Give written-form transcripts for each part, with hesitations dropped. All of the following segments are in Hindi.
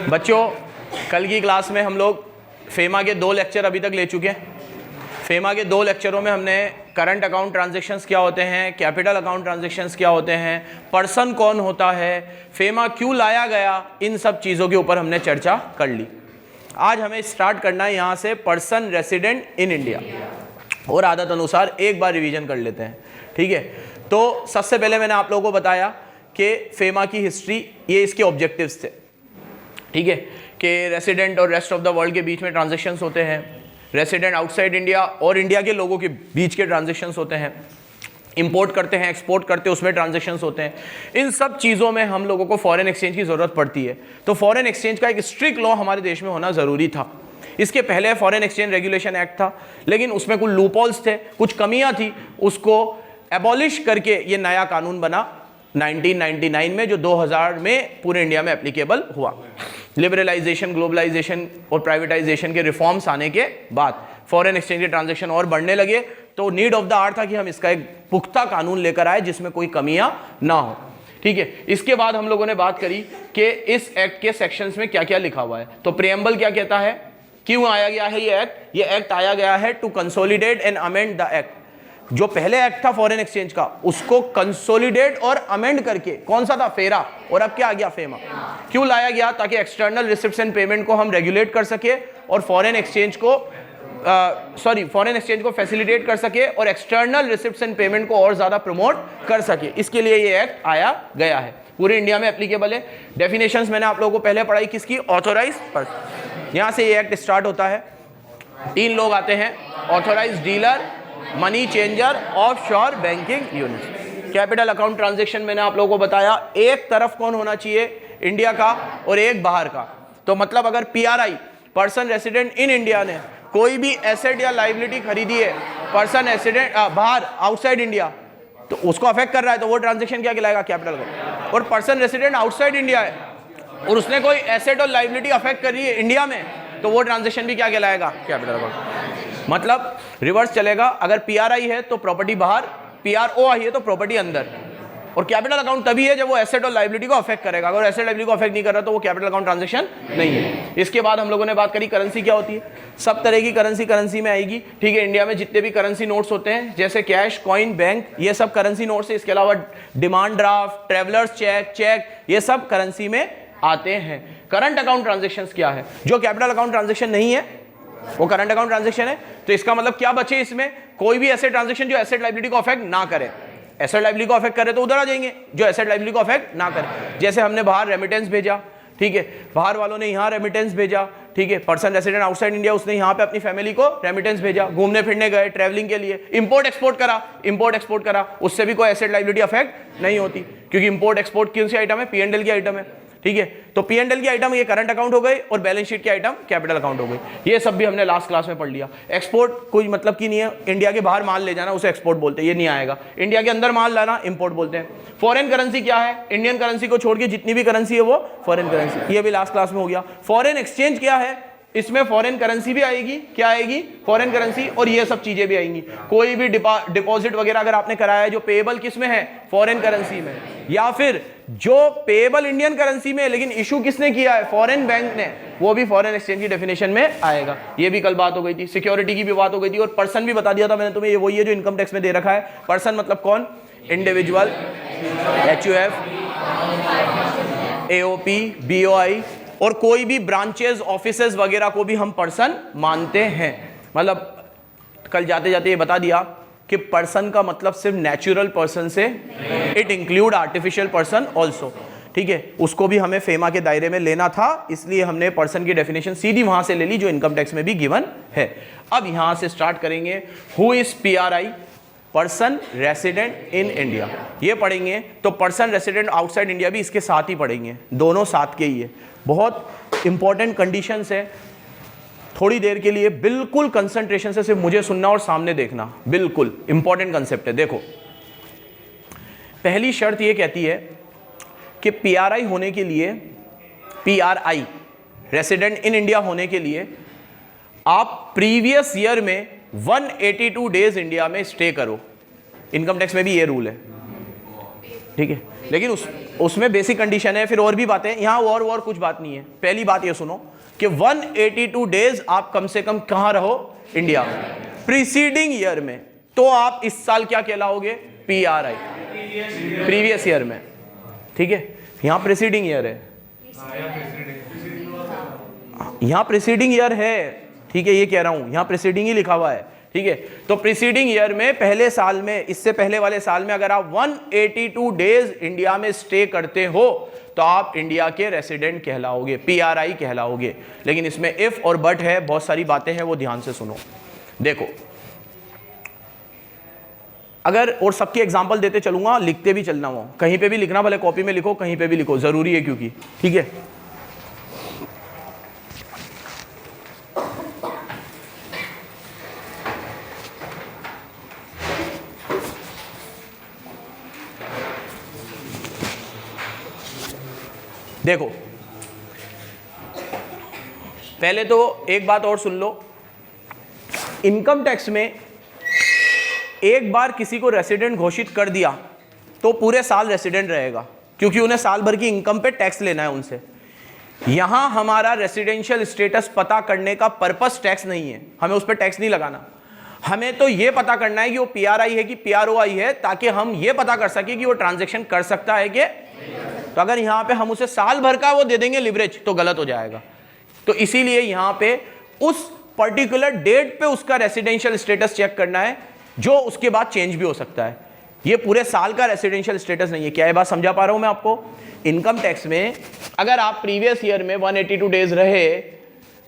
बच्चों, कल की क्लास में हम लोग फेमा के 2 लेक्चर अभी तक ले चुके हैं। फेमा के 2 लेक्चरों में हमने करंट अकाउंट ट्रांजैक्शंस क्या होते हैं, कैपिटल अकाउंट ट्रांजैक्शंस क्या होते हैं, पर्सन कौन होता है, फेमा क्यों लाया गया, इन सब चीज़ों के ऊपर हमने चर्चा कर ली। आज हमें स्टार्ट करना है यहाँ से पर्सन रेसिडेंट इन इंडिया, और आदत अनुसार एक बार रिवीजन कर लेते हैं, ठीक है। तो सबसे पहले मैंने आप लोगों को बताया कि फेमा की हिस्ट्री, ये इसके ऑब्जेक्टिव्स थे, ठीक है, कि रेसिडेंट और रेस्ट ऑफ द वर्ल्ड के बीच में ट्रांजैक्शंस होते हैं, रेसिडेंट आउटसाइड इंडिया और इंडिया के लोगों के बीच के ट्रांजैक्शंस होते हैं, इंपोर्ट करते हैं एक्सपोर्ट करते हैं उसमें ट्रांजैक्शंस होते हैं। इन सब चीज़ों में हम लोगों को फॉरेन एक्सचेंज की ज़रूरत पड़ती है। तो फॉरेन एक्सचेंज का एक स्ट्रिक्ट लॉ हमारे देश में होना ज़रूरी था। इसके पहले फॉरेन एक्सचेंज रेगुलेशन एक्ट था, लेकिन उसमें कुछ लूपहोल्स थे, कुछ कमियां थी, उसको एबॉलिश करके ये नया कानून बना 1999 में, जो 2000 में पूरे इंडिया में एप्लीकेबल हुआ। लिबरलाइजेशन, ग्लोबलाइजेशन और प्राइवेटाइजेशन के रिफॉर्म्स आने के बाद फॉरेन एक्सचेंज के ट्रांजैक्शन और बढ़ने लगे, तो नीड ऑफ द आवर था कि हम इसका एक पुख्ता कानून लेकर आए जिसमें कोई कमियां ना हो, ठीक है। इसके बाद हम लोगों ने बात करी कि इस एक्ट के सेक्शंस में क्या क्या लिखा हुआ है। तो प्रियम्बल क्या कहता है, क्यों आया गया है ये एक्ट आया गया है to consolidate and amend the act. जो पहले एक्ट था फॉरेन एक्सचेंज का, उसको कंसोलिडेट और अमेंड करके, कौन सा था, फेरा, और अब क्या आ गया, फेमा। क्यों लाया गया, ताकि एक्सटर्नल रिसिप्ट्स एंड पेमेंट को हम रेगुलेट कर सके और फॉरेन एक्सचेंज को फैसिलिटेट कर सके और एक्सटर्नल रिसिप्ट्स एंड पेमेंट को और ज्यादा प्रमोट कर सके। इसके लिए ये एक्ट आया गया है, पूरे इंडिया में एप्लीकेबल है। डेफिनेशंस मैंने आप लोगों को पहले पढ़ाई, किसकी, ऑथोराइज्ड पर्सन। यहां से ये एक्ट स्टार्ट होता है। 3 लोग आते हैं, authorised dealer, money changer, offshore banking unit. Capital account transaction मैंने आप लोगों को बताया, एक तरफ कौन होना चाहिए, इंडिया का, और एक बाहर का। तो मतलब अगर PRI, person resident in India, ने कोई भी एसेट या लाइबिलिटी खरीदी है पर्सन रेसिडेंट बाहर, आउटसाइड इंडिया, तो उसको अफेक्ट कर रहा है, तो वो ट्रांजैक्शन क्या कहलाएगा, कैपिटल अकाउंट। और पर्सन रेसिडेंट आउटसाइड इंडिया है और उसने कोई एसेट और लाइबिलिटी अफेक्ट कर रही है इंडिया में, तो वो ट्रांजैक्शन भी क्या कहलाएगा, कैपिटल अकाउंट। मतलब रिवर्स चलेगा, अगर पीआरआई है तो प्रॉपर्टी बाहर, पीआरओ आई है तो प्रॉपर्टी अंदर। और कैपिटल अकाउंट तभी है जब वो एसेट और लाइबिलिटी को अफेक्ट करेगा। अगर एसेट लाइबिलिटी को अफेक्ट नहीं कर रहा तो वो कैपिटल अकाउंट ट्रांजैक्शन नहीं है। इसके बाद हम लोगों ने बात करी करेंसी क्या होती है। सब तरह की करेंसी में आएगी, ठीक है। इंडिया में जितने भी करेंसी नोट्स होते हैं, जैसे कैश, कॉइन, बैंक, ये सब करेंसी नोट्स है। इसके अलावा डिमांड ड्राफ्ट, ट्रेवलर्स चेक, ये सब करेंसी में आते हैं। करंट अकाउंट ट्रांजैक्शन क्या है, जो कैपिटल अकाउंट ट्रांजैक्शन नहीं है वो करंट अकाउंट ट्रांजैक्शन है। तो इसका मतलब क्या बचे इसमें, कोई भी ऐसे ट्रांजैक्शन जो एसेट लाइबिलिटी को अफेक्ट ना करे। एसेट लाइबिलिटी को अफेक्ट करे तो उधर आ जाएंगे, जो एसेट लाइबिलिटी को अफेक्ट ना करे। जैसे हमने बाहर रेमिटेंस भेजा, ठीक है, बाहर वालों ने यहाँ रेमिटेंस भेजा, ठीक है, पर्सन रेसिडेंट आउटसाइड इंडिया, उसने यहाँ पे अपनी फैमिली को रेमिटेंस भेजा, घूमने फिरने गए, ट्रैवलिंग के लिए, इंपोर्ट एक्सपोर्ट करा, उससे भी कोई एसेट लाइबिलिटी अफेक्ट नहीं होती, क्योंकि इंपोर्ट एक्सपोर्ट कौन सी आइटम है, पीएनएल की आइटम है, ठीक है। तो पीएनएल की आइटम ये करंट अकाउंट हो गई और बैलेंस शीट की आइटम कैपिटल अकाउंट हो गई। ये सब भी हमने लास्ट क्लास में पढ़ लिया। एक्सपोर्ट कोई मतलब की नहीं है, इंडिया के बाहर माल ले जाना उसे एक्सपोर्ट बोलते हैं, ये नहीं आएगा। इंडिया के अंदर माल लाना इंपोर्ट बोलते हैं। फॉरेन करेंसी क्या है, इंडियन करेंसी को छोड़ के जितनी भी करेंसी है वो फॉरेन करेंसी, ये भी लास्ट क्लास में हो गया। फॉरेन एक्सचेंज क्या है, इसमें फॉरेन करेंसी भी आएगी, क्या आएगी, फॉरेन करेंसी, और ये सब चीजें भी आएंगी। कोई भी डिपॉजिट वगैरह अगर आपने कराया है जो पेएबल किस में है, फॉरेन करेंसी में, या फिर जो पेएबल इंडियन करेंसी में है लेकिन इशू किसने किया है, फॉरेन बैंक ने, वो भी फॉरेन एक्सचेंज की डेफिनेशन में आएगा। ये भी कल बात हो गई थी। सिक्योरिटी की भी बात हो गई थी, और पर्सन भी बता दिया था मैंने तुम्हें, ये वही है जो इनकम टैक्स में दे रखा है। पर्सन मतलब कौन, इंडिविजुअल, HUF, AOP, BOI, और कोई भी ब्रांचेस, ऑफिसेज वगैरह को भी हम पर्सन मानते हैं। मतलब कल जाते जाते ये बता दिया कि पर्सन का मतलब सिर्फ नेचुरल पर्सन से, it include artificial person also, ठीक है। उसको भी हमें फेमा के दायरे में लेना था, इसलिए हमने पर्सन की डेफिनेशन सीधी वहां से ले ली जो इनकम टैक्स में भी गिवन है। अब यहां से स्टार्ट करेंगे, who is PRI, person resident in India, ये पढ़ेंगे। तो पर्सन रेसिडेंट आउटसाइड इंडिया भी इसके साथ ही पढ़ेंगे, दोनों साथ के ही है। बहुत इंपॉर्टेंट कंडीशंस है, थोड़ी देर के लिए बिल्कुल कंसंट्रेशन से सिर्फ मुझे सुनना और सामने देखना, बिल्कुल इंपॉर्टेंट कंसेप्ट है। देखो, पहली शर्त ये कहती है कि पीआरआई होने के लिए, पीआरआई रेसिडेंट इन इंडिया होने के लिए आप प्रीवियस ईयर में 182 डेज इंडिया में स्टे करो। इनकम टैक्स में भी ये रूल है, ठीक है। लेकिन उसमें बेसिक कंडीशन है, फिर और भी बातें यहाँ, और कुछ बात नहीं है। पहली बात ये सुनो कि 182 डेज आप कम से कम कहाँ रहो, इंडिया में, प्रीसीडिंग ईयर में, तो आप इस साल क्या कहलाओगे, PRI, प्रीवियस ईयर में, ठीक है। यहाँ प्रीसीडिंग ईयर है, यहाँ प्रीसीडिंग ईयर है, ठीक है, ये कह रहा हूं, यहाँ प्रीसीडिंग ही लिखा हुआ है, ठीक है। तो प्रीसीडिंग ईयर में पहले साल में, इससे पहले वाले साल में अगर आप 182 डेज इंडिया में स्टे करते हो तो आप इंडिया के रेसिडेंट कहलाओगे, PRI कहलाओगे। लेकिन इसमें इफ और बट है, बहुत सारी बातें हैं, वो ध्यान से सुनो। देखो, अगर और सबके एग्जाम्पल देते चलूंगा, लिखते भी चलना हो, कहीं पे भी लिखना, भले कॉपी में लिखो, कहीं पे भी लिखो, जरूरी है क्योंकि, ठीक है। देखो, पहले तो एक बात और सुन लो, इनकम टैक्स में एक बार किसी को रेसिडेंट घोषित कर दिया तो पूरे साल रेसिडेंट रहेगा, क्योंकि उन्हें साल भर की इनकम पे टैक्स लेना है उनसे। यहां हमारा रेसिडेंशियल स्टेटस पता करने का पर्पस टैक्स नहीं है, हमें उस पर टैक्स नहीं लगाना। हमें तो यह पता करना है कि वो PRI है कि PROI है, ताकि हम ये पता कर सके कि वो ट्रांजैक्शन कर सकता है कि। तो अगर यहां पे हम उसे साल भर का वो दे देंगे लिवरेज तो गलत हो जाएगा। तो इसीलिए यहां पे उस पर्टिकुलर डेट पे उसका रेसिडेंशियल स्टेटस चेक करना है, जो उसके बाद चेंज भी हो सकता है। ये पूरे साल का रेसिडेंशियल स्टेटस नहीं है। क्या ये बात समझा पा रहा हूं मैं आपको? इनकम टैक्स में अगर आप प्रीवियस ईयर में 182 डेज रहे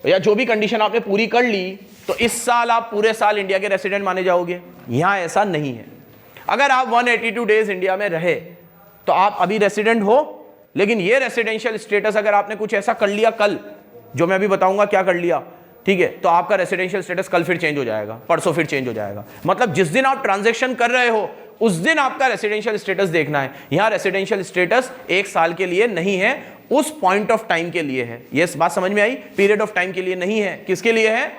या जो भी कंडीशन आपने पूरी कर ली, तो इस साल आप पूरे साल इंडिया के रेसिडेंट माने जाओगे। यहां ऐसा नहीं है। अगर आप 182 डेज इंडिया में रहे तो आप अभी रेसिडेंट हो, लेकिन ये रेसिडेंशियल स्टेटस अगर आपने कुछ ऐसा कर लिया कल, जो मैं अभी बताऊंगा क्या कर लिया, ठीक है, तो आपका रेसिडेंशियल स्टेटस कल फिर चेंज हो जाएगा, परसों फिर चेंज हो जाएगा। मतलब जिस दिन आप ट्रांजैक्शन कर रहे हो उस दिन आपका रेसिडेंशियल स्टेटस देखना है। यहां रेसिडेंशियल स्टेटस एक साल के लिए नहीं है, उस पॉइंट ऑफ टाइम के लिए है। ये बात समझ में आई? पीरियड ऑफ टाइम के लिए नहीं है। किसके लिए है?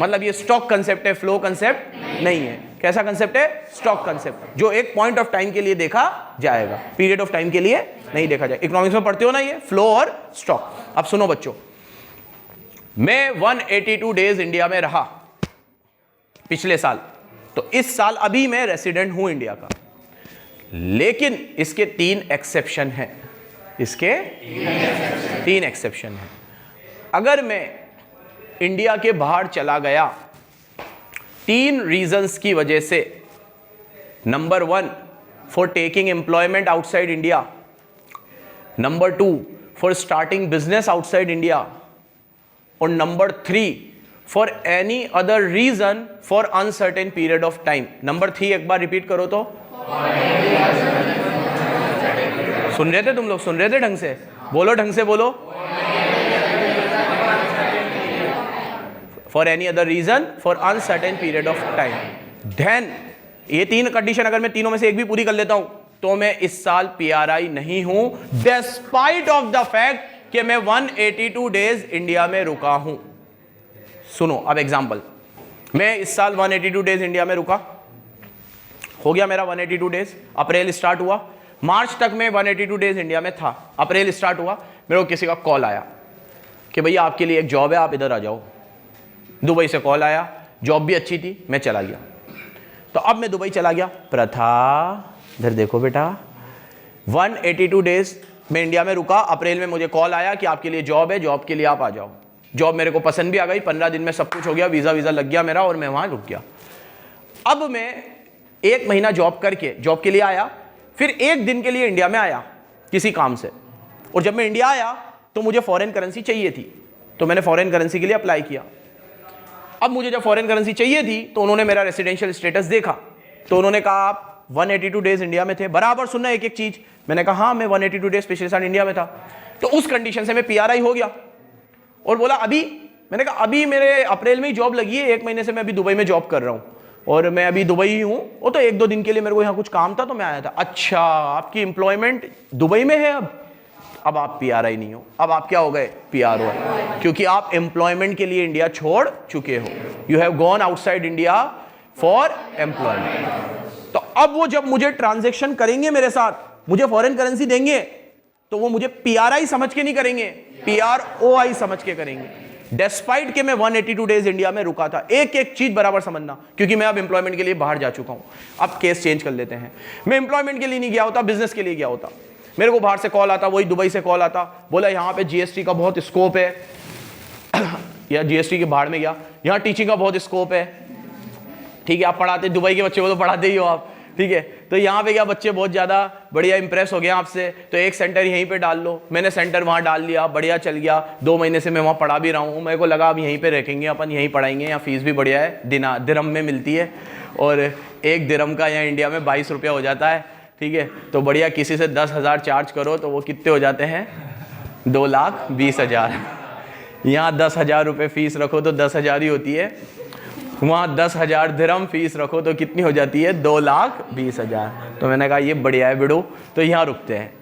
मतलब ये स्टॉक कंसेप्ट है, फ्लो कंसेप्ट नहीं है। कैसा कंसेप्ट है? स्टॉक कंसेप्ट, जो एक पॉइंट ऑफ टाइम के लिए देखा जाएगा, पीरियड ऑफ टाइम के लिए नहीं देखा जाएगा। इकोनॉमिक्स में पढ़ते हो ना ये, फ्लो और स्टॉक। अब सुनो बच्चों, मैं 182 डेज इंडिया में रहा पिछले साल, तो इस साल अभी मैं रेसिडेंट हूं इंडिया का, लेकिन इसके 3 एक्सेप्शन हैं। इसके 3 एक्सेप्शन हैं। अगर मैं इंडिया के बाहर चला गया 3 रीजंस की वजह से, number 1 for taking employment outside India, number 2 for starting business outside India, और number 3 for any other reason for uncertain period of time. Number 3 एक बार रिपीट करो तो। सुन रहे थे तुम लोग? सुन रहे थे ढंग से? बोलो, ढंग से बोलो। For any other reason for uncertain period of time. Then ये 3 कंडीशन अगर मैं तीनों में से एक भी पूरी कर लेता हूं तो मैं इस साल PRI नहीं हूं, डिस्पाइट ऑफ द फैक्ट कि मैं 182 डेज इंडिया में रुका हूं। सुनो अब एग्जांपल, मैं इस साल 182 डेज इंडिया में रुका, हो गया मेरा 182 डेज, अप्रैल स्टार्ट हुआ, मार्च तक मैं 182 डेज इंडिया में था, अप्रैल स्टार्ट हुआ, मेरे को किसी का कॉल आया कि भैया आपके लिए एक जॉब है, आप इधर आ जाओ। दुबई से कॉल आया, जॉब भी अच्छी थी, मैं चला गया। तो अब मैं दुबई चला गया। प्रथा, इधर देखो बेटा, 182 डेज मैं इंडिया में रुका, अप्रैल में मुझे कॉल आया कि आपके लिए जॉब है, जॉब के लिए आप आ जाओ। जॉब मेरे को पसंद भी आ गई, 15 दिन में सब कुछ हो गया, वीज़ा लग गया मेरा और मैं वहाँ रुक गया। अब मैं 1 महीना जॉब करके जॉब के लिए आया, फिर 1 दिन के लिए इंडिया में आया किसी काम से, और जब मैं इंडिया आया तो मुझे फॉरेन करेंसी चाहिए थी, तो मैंने फॉरेन करेंसी के लिए अप्लाई किया। अब मुझे जब फॉरेन करेंसी चाहिए थी तो उन्होंने मेरा रेसिडेंशियल स्टेटस देखा, तो उन्होंने कहा आप 182 डेज इंडिया में थे। बराबर सुनना एक एक चीज। मैंने कहा हाँ मैं 182 डेज पिछले साल इंडिया में था। तो उस कंडीशन से मैं PRI हो गया। और बोला अभी, मैंने कहा अभी मेरे अप्रैल में ही जॉब लगी है, 1 महीने से मैं अभी दुबई में जॉब कर रहा हूँ और मैं अभी दुबई ही हूँ, वो तो 1-2 दिन के लिए मेरे को यहाँ कुछ काम था तो मैं आया था। अच्छा, आपकी एम्प्लॉयमेंट दुबई में है अब आप PRI नहीं हो, अब आप क्या हो गए? PRO, क्योंकि आप एम्प्लॉयमेंट के लिए इंडिया छोड़ चुके हो। You have gone outside India for employment. तो अब वो जब मुझे ट्रांजेक्शन करेंगे मेरे साथ मुझे फॉरेन करेंसी देंगे तो वो मुझे PRI समझ के नहीं करेंगे, PROI समझ के करेंगे। डेस्पाइट के मैं 182 डेज इंडिया में रुका था, एक एक चीज बराबर समझना, क्योंकि मैं अब एम्प्लॉयमेंट के लिए बाहर जा चुका हूं। अब केस चेंज कर लेते हैं। मैं एम्प्लॉयमेंट के लिए नहीं गया होता, बिजनेस के लिए गया होता। मेरे को बाहर से कॉल आता, वही दुबई से कॉल आता, बोला यहाँ पे GST का बहुत स्कोप है या GST के बाहर में गया, यहाँ टीचिंग का बहुत स्कोप है, ठीक है, आप पढ़ाते, दुबई के बच्चे को तो पढ़ाते ही हो आप, ठीक है, तो यहाँ पे क्या बच्चे बहुत ज़्यादा बढ़िया इंप्रेस हो गए आपसे, तो एक सेंटर यहीं पे डाल लो। मैंने सेंटर वहाँ डाल लिया, बढ़िया चल गया, 2 महीने से मैं वहाँ पढ़ा भी रहा हूँ। मेरे को लगा अब यहीं पे रखेंगे अपन, यहीं पढ़ाएंगे, यहाँ फीस भी बढ़िया है, दिरहम में मिलती है, और 1 दिरहम का यहाँ इंडिया में 22 रुपया हो जाता है, ठीक है, तो बढ़िया किसी से 10,000 चार्ज करो तो वो कितने हो जाते हैं, 2,20,000। यहाँ 10,000 रुपये फीस रखो तो 10,000 ही होती है, वहाँ 10,000 दिरहम फीस रखो तो कितनी हो जाती है, 2,20,000। तो मैंने कहा ये बढ़िया है बिडू, तो यहाँ रुकते हैं।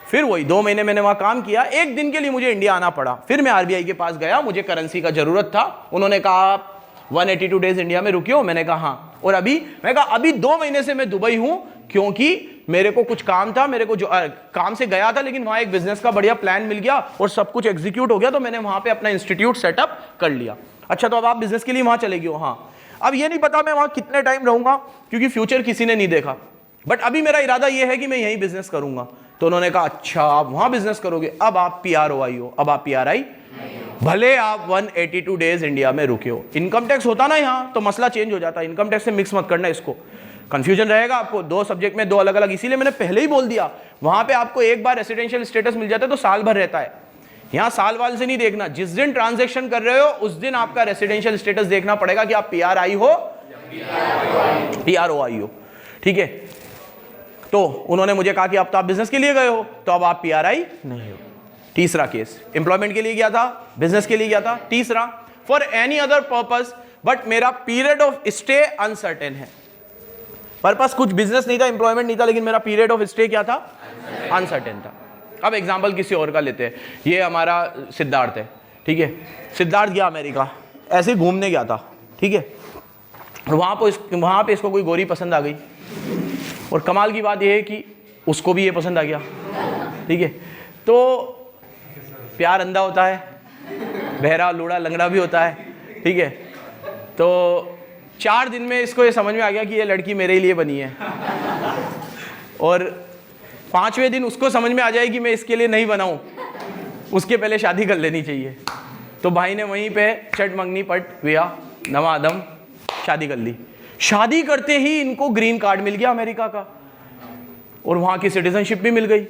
फिर वही 2 महीने मैंने वहाँ काम किया, एक दिन के लिए मुझे इंडिया आना पड़ा। फिर मैं RBI के पास गया, मुझे करेंसी का जरूरत था। उन्होंने कहा आप 182 डेज इंडिया में रुके हो, मैंने कहा हाँ। और अभी मैं कहा अभी 2 महीने से मैं दुबई हूँ, क्योंकि मेरे को कुछ काम था, मेरे को जो काम से गया था, लेकिन वहाँ एक बिजनेस का बढ़िया प्लान मिल गया और सब कुछ एग्जीक्यूट हो गया, तो मैंने वहाँ पे अपना इंस्टीट्यूट सेटअप कर लिया। अच्छा, तो अब आप बिजनेस के लिए वहाँ चलेगी हो? हाँ। अब ये नहीं पता मैं वहाँ कितने टाइम रहूँगा, क्योंकि फ्यूचर किसी ने नहीं देखा, बट अभी मेरा इरादा ये है कि मैं यहीं बिजनेस करूँगा। तो उन्होंने कहा अच्छा आप वहाँ बिजनेस करोगे, अब आप PROI हो, अब आप PRI, भले आप 182 डेज इंडिया में रुके हो। इनकम टैक्स होता ना यहाँ, तो मसला चेंज हो जाता है। इनकम टैक्स से मिक्स मत करना, इसको कंफ्यूजन रहेगा आपको। 2 सब्जेक्ट में 2 अलग अलग, इसीलिए मैंने पहले ही बोल दिया। वहाँ पे आपको एक बार रेसिडेंशियल स्टेटस मिल जाता है तो साल भर रहता है। यहाँ साल वाल से नहीं देखना, जिस दिन ट्रांजैक्शन कर रहे हो उस दिन आपका रेसिडेंशियल स्टेटस देखना पड़ेगा कि आप PRI हो, PROI हो, ठीक है। तो उन्होंने मुझे कहा कि अब तो आप बिजनेस के लिए गए हो, तो अब आप PRI नहीं हो। तीसरा केस, एम्प्लॉयमेंट के लिए गया था, बिजनेस के लिए गया था। तीसरा, for any other purpose but मेरा पीरियड ऑफ स्टे अनसर्टेन है। पर्पस कुछ बिजनेस नहीं था, एम्प्लॉयमेंट नहीं था, लेकिन मेरा पीरियड ऑफ स्टे क्या था, अनसर्टेन था। अब एग्जांपल किसी और का लेते हैं, ये हमारा सिद्धार्थ है, ठीक है। सिद्धार्थ गया अमेरिका, ऐसे ही घूमने गया था, ठीक है। वहाँ पे इसको कोई गोरी पसंद आ गई, और कमाल की बात यह है कि उसको भी ये पसंद आ गया, ठीक है। तो प्यार अंधा होता है, बहरा लूड़ा लंगड़ा भी होता है, ठीक है। तो 4 दिन में इसको ये समझ में आ गया कि ये लड़की मेरे लिए बनी है, और 5वें दिन उसको समझ में आ जाए कि मैं इसके लिए नहीं बनाऊं, उसके पहले शादी कर लेनी चाहिए। तो भाई ने वहीं पे चट मंगनी पट विया नवादम शादी कर ली। शादी करते ही इनको ग्रीन कार्ड मिल गया अमेरिका का, और वहां की सिटीजनशिप भी मिल गई।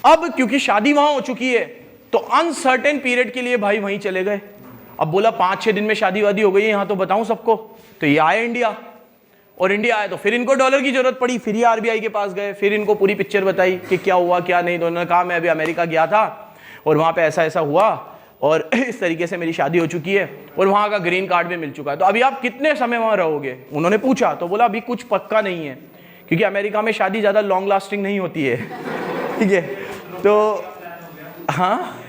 अब क्योंकि शादी वहां हो चुकी है, तो अनसर्टेन पीरियड के लिए भाई वहीं चले गए। अब बोला 5-6 दिन में शादी वादी हो गई है, यहां तो बताऊं सबको। तो ये आए इंडिया, और इंडिया आए तो फिर इनको डॉलर की जरूरत पड़ी, फिर ये RBI के पास गए, फिर इनको पूरी पिक्चर बताई कि क्या हुआ क्या नहीं। तो उन्होंने कहा मैं अभी अमेरिका गया था और वहाँ पे ऐसा ऐसा हुआ, और इस तरीके से मेरी शादी हो चुकी है, और वहाँ का ग्रीन कार्ड भी मिल चुका है। तो अभी आप कितने समय वहाँ रहोगे? उन्होंने पूछा, तो बोला अभी कुछ पक्का नहीं है, क्योंकि अमेरिका में शादी ज़्यादा लॉन्ग लास्टिंग नहीं होती है, ठीक है। तो हाँ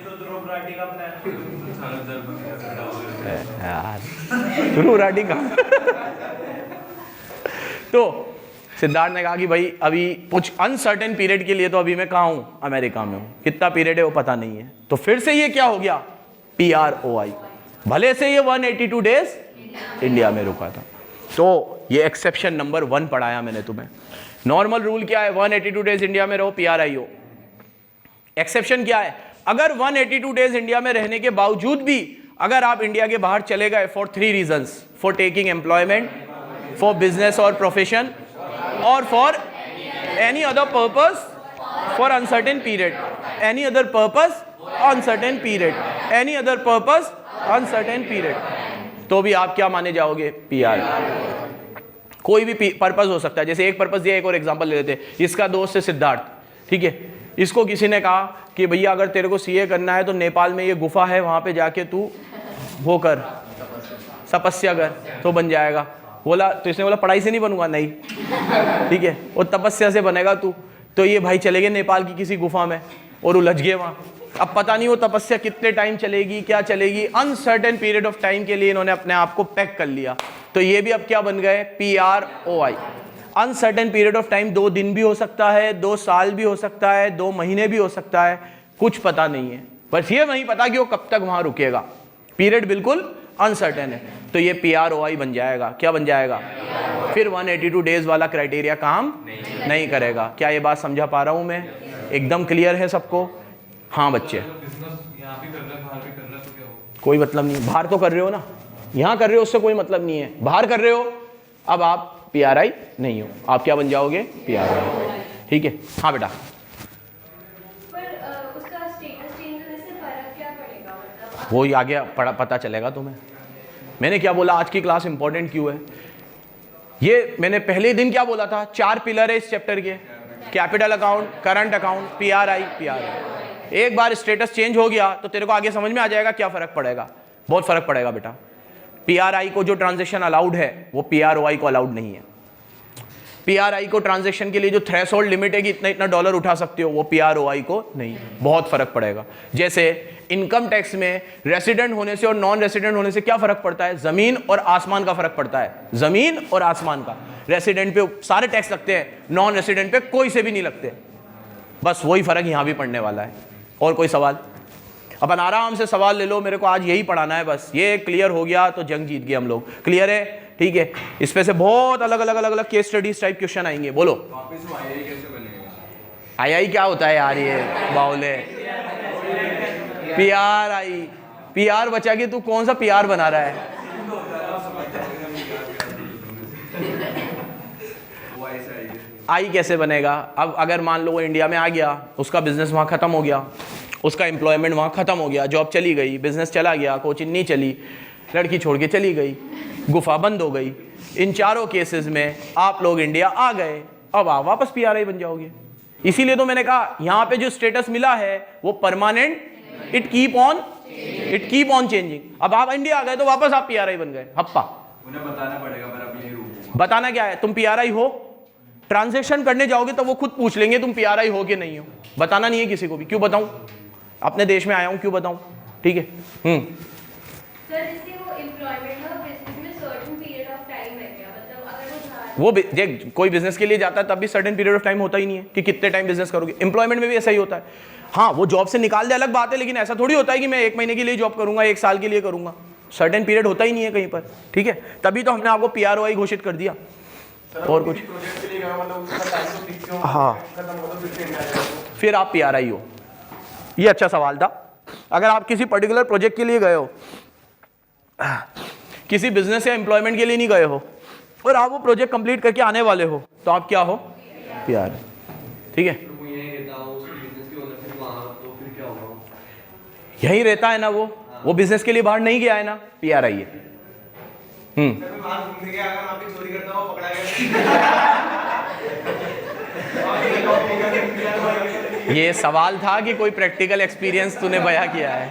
यार राठी का तो सिद्धार्थ ने कहा कि भाई अभी कुछ अनसर्टेन पीरियड के लिए तो अभी मैं कहाँ हूँ, अमेरिका में हूँ, कितना पीरियड है वो पता नहीं है। तो फिर से ये क्या हो गया, PROI, भले से ये 182 डेज इंडिया में रुका था। तो ये एक्सेप्शन नंबर 1 पढ़ाया मैंने तुम्हें। नॉर्मल रूल क्या है, 182 डेज इंडिया में रहो, PRI हो। एक्सेप्शन क्या है, अगर 182 डेज इंडिया में रहने के बावजूद भी अगर आप इंडिया के बाहर चले गए for 3 reasons, for taking employment, for business और प्रोफेशन, और for any other purpose for uncertain period, any other purpose uncertain period, any other purpose uncertain period, तो भी आप क्या माने जाओगे, PR। कोई भी पर्पस हो सकता है। जैसे एक पर्पस दिया, एक और एग्जांपल ले लेते हैं। इसका दोस्त है सिद्धार्थ, ठीक है। इसको किसी ने कहा कि भैया अगर तेरे को CA करना है तो नेपाल में ये गुफा है, वहाँ पे जाके तू वो कर, तपस्या कर, तो बन जाएगा। बोला, तो इसने बोला पढ़ाई से नहीं बनूंगा, नहीं, ठीक है, वो तपस्या से बनेगा तू। तो ये भाई चले गए नेपाल की किसी गुफा में और उलझ गए वहाँ। अब पता नहीं वो तपस्या कितने टाइम चलेगी, क्या चलेगी, अनसर्टेन पीरियड ऑफ टाइम के लिए इन्होंने अपने आप को पैक कर लिया। तो ये भी अब क्या बन गए, PROI। Uncertain period of time, 2 दिन भी हो सकता है, 2 साल भी हो सकता है, 2 महीने भी हो सकता है, कुछ पता नहीं है, बस ये नहीं पता कि वो कब तक वहां रुकेगा। पीरियड बिल्कुल अनसर्टेन है, तो ये PROI बन जाएगा। क्या बन जाएगा? फिर 182 डेज वाला क्राइटेरिया काम नहीं करेगा। क्या ये बात समझा पा रहा हूं मैं? एकदम क्लियर है सबको? हाँ बच्चे, कोई मतलब नहीं, बाहर तो कर रहे हो ना, यहां कर रहे हो उससे कोई मतलब नहीं है, बाहर कर रहे हो, अब आप PRI नहीं हो, आप क्या बन जाओगे? PRI। ठीक है? हाँ बेटा, उसका स्टेटस चेंज होने से फर्क क्या पड़ेगा? मतलब वो ही आगे पता चलेगा तुम्हें। मैंने क्या बोला, आज की क्लास इंपॉर्टेंट क्यों है? ये मैंने पहले दिन क्या बोला था? 4 पिलर है इस चैप्टर के, capital account, current account, PRI। एक बार स्टेटस चेंज हो गया तो तेरे को आगे समझ में आ जाएगा क्या फर्क पड़ेगा। बहुत फर्क पड़ेगा बेटा। PRI को जो ट्रांजेक्शन अलाउड है वो PROI को अलाउड नहीं है। PRI को ट्रांजेक्शन के लिए जो थ्रेशोल्ड लिमिट है कि इतना इतना डॉलर उठा सकते हो, वो PROI को नहीं। बहुत फर्क पड़ेगा। जैसे इनकम टैक्स में रेसिडेंट होने से और नॉन रेसिडेंट होने से क्या फर्क पड़ता है? जमीन और आसमान का फर्क पड़ता है। जमीन और आसमान का। रेसिडेंट पे सारे टैक्स लगते हैं, नॉन रेसिडेंट पे कोई से भी नहीं लगते। बस वही फर्क यहां भी पड़ने वाला है। और कोई सवाल? अपन आराम से सवाल ले लो, मेरे को आज यही पढ़ाना है बस। ये क्लियर हो गया तो जंग जीत गए हम लोग। क्लियर है? ठीक है। इस पे से बहुत अलग अलग केस स्टडीज टाइप क्वेश्चन आएंगे। बोलो आई क्या होता है यार? ये बाउले PR बचा के तू कौन सा PR बना रहा है? आई कैसे बनेगा? अब अगर मान लो वो इंडिया में आ गया, उसका बिजनेस वहां खत्म हो गया, उसका एम्प्लॉयमेंट वहां खत्म हो गया, जॉब चली गई, बिजनेस चला गया, कोचिंग नहीं चली, लड़की छोड़ के चली गई, गुफा बंद हो गई। इन चारों केसेस में आप लोग इंडिया आ गए, अब आप वापस PRI बन जाओगे। इसीलिए तो मैंने कहा यहां पे जो स्टेटस मिला है वो permanent, it keep on changing. अब आप इंडिया आ गए तो वापस आप PRI बन गए। हप्पा उन्हें बताना पड़ेगा, पर अब यही रुकूंगा। बताना क्या है? तुम PRI हो। ट्रांजैक्शन करने जाओगे तो वो खुद पूछ लेंगे तुम PRI हो कि नहीं हो। बताना नहीं है किसी को भी। क्यों बताऊं? अपने देश में आया हूं, क्यों बताऊं? ठीक है। सर जैसे वो एम्प्लॉयमेंट और बिजनेस में सर्टेन पीरियड ऑफ टाइम है क्या? मतलब अगर वो देख, कोई बिजनेस के लिए जाता है तब भी सर्टेन पीरियड ऑफ टाइम होता ही नहीं है कि कितने टाइम बिजनेस करोगे। एम्प्लॉयमेंट में भी ऐसा ही होता है। हाँ, वो जॉब से निकाल दे अलग बात है, लेकिन ऐसा थोड़ी होता है कि मैं 1 महीने के लिए जॉब करूंगा, 1 साल के लिए करूंगा। सर्टेन पीरियड होता ही नहीं है कहीं पर। ठीक है, तभी तो हमने आपको PROI घोषित कर दिया। और कुछ? हाँ, फिर आप PRI हो। ये अच्छा सवाल था। अगर आप किसी पर्टिकुलर प्रोजेक्ट के लिए गए हो, किसी बिजनेस या एम्प्लॉयमेंट के लिए नहीं गए हो, और आप वो प्रोजेक्ट कंप्लीट करके आने वाले हो, तो आप क्या हो? PRI। ठीक है, यही रहता है ना वो बिजनेस के लिए बाहर नहीं गया है ना, PRI है। ये सवाल था कि कोई प्रैक्टिकल एक्सपीरियंस तूने बयां किया है?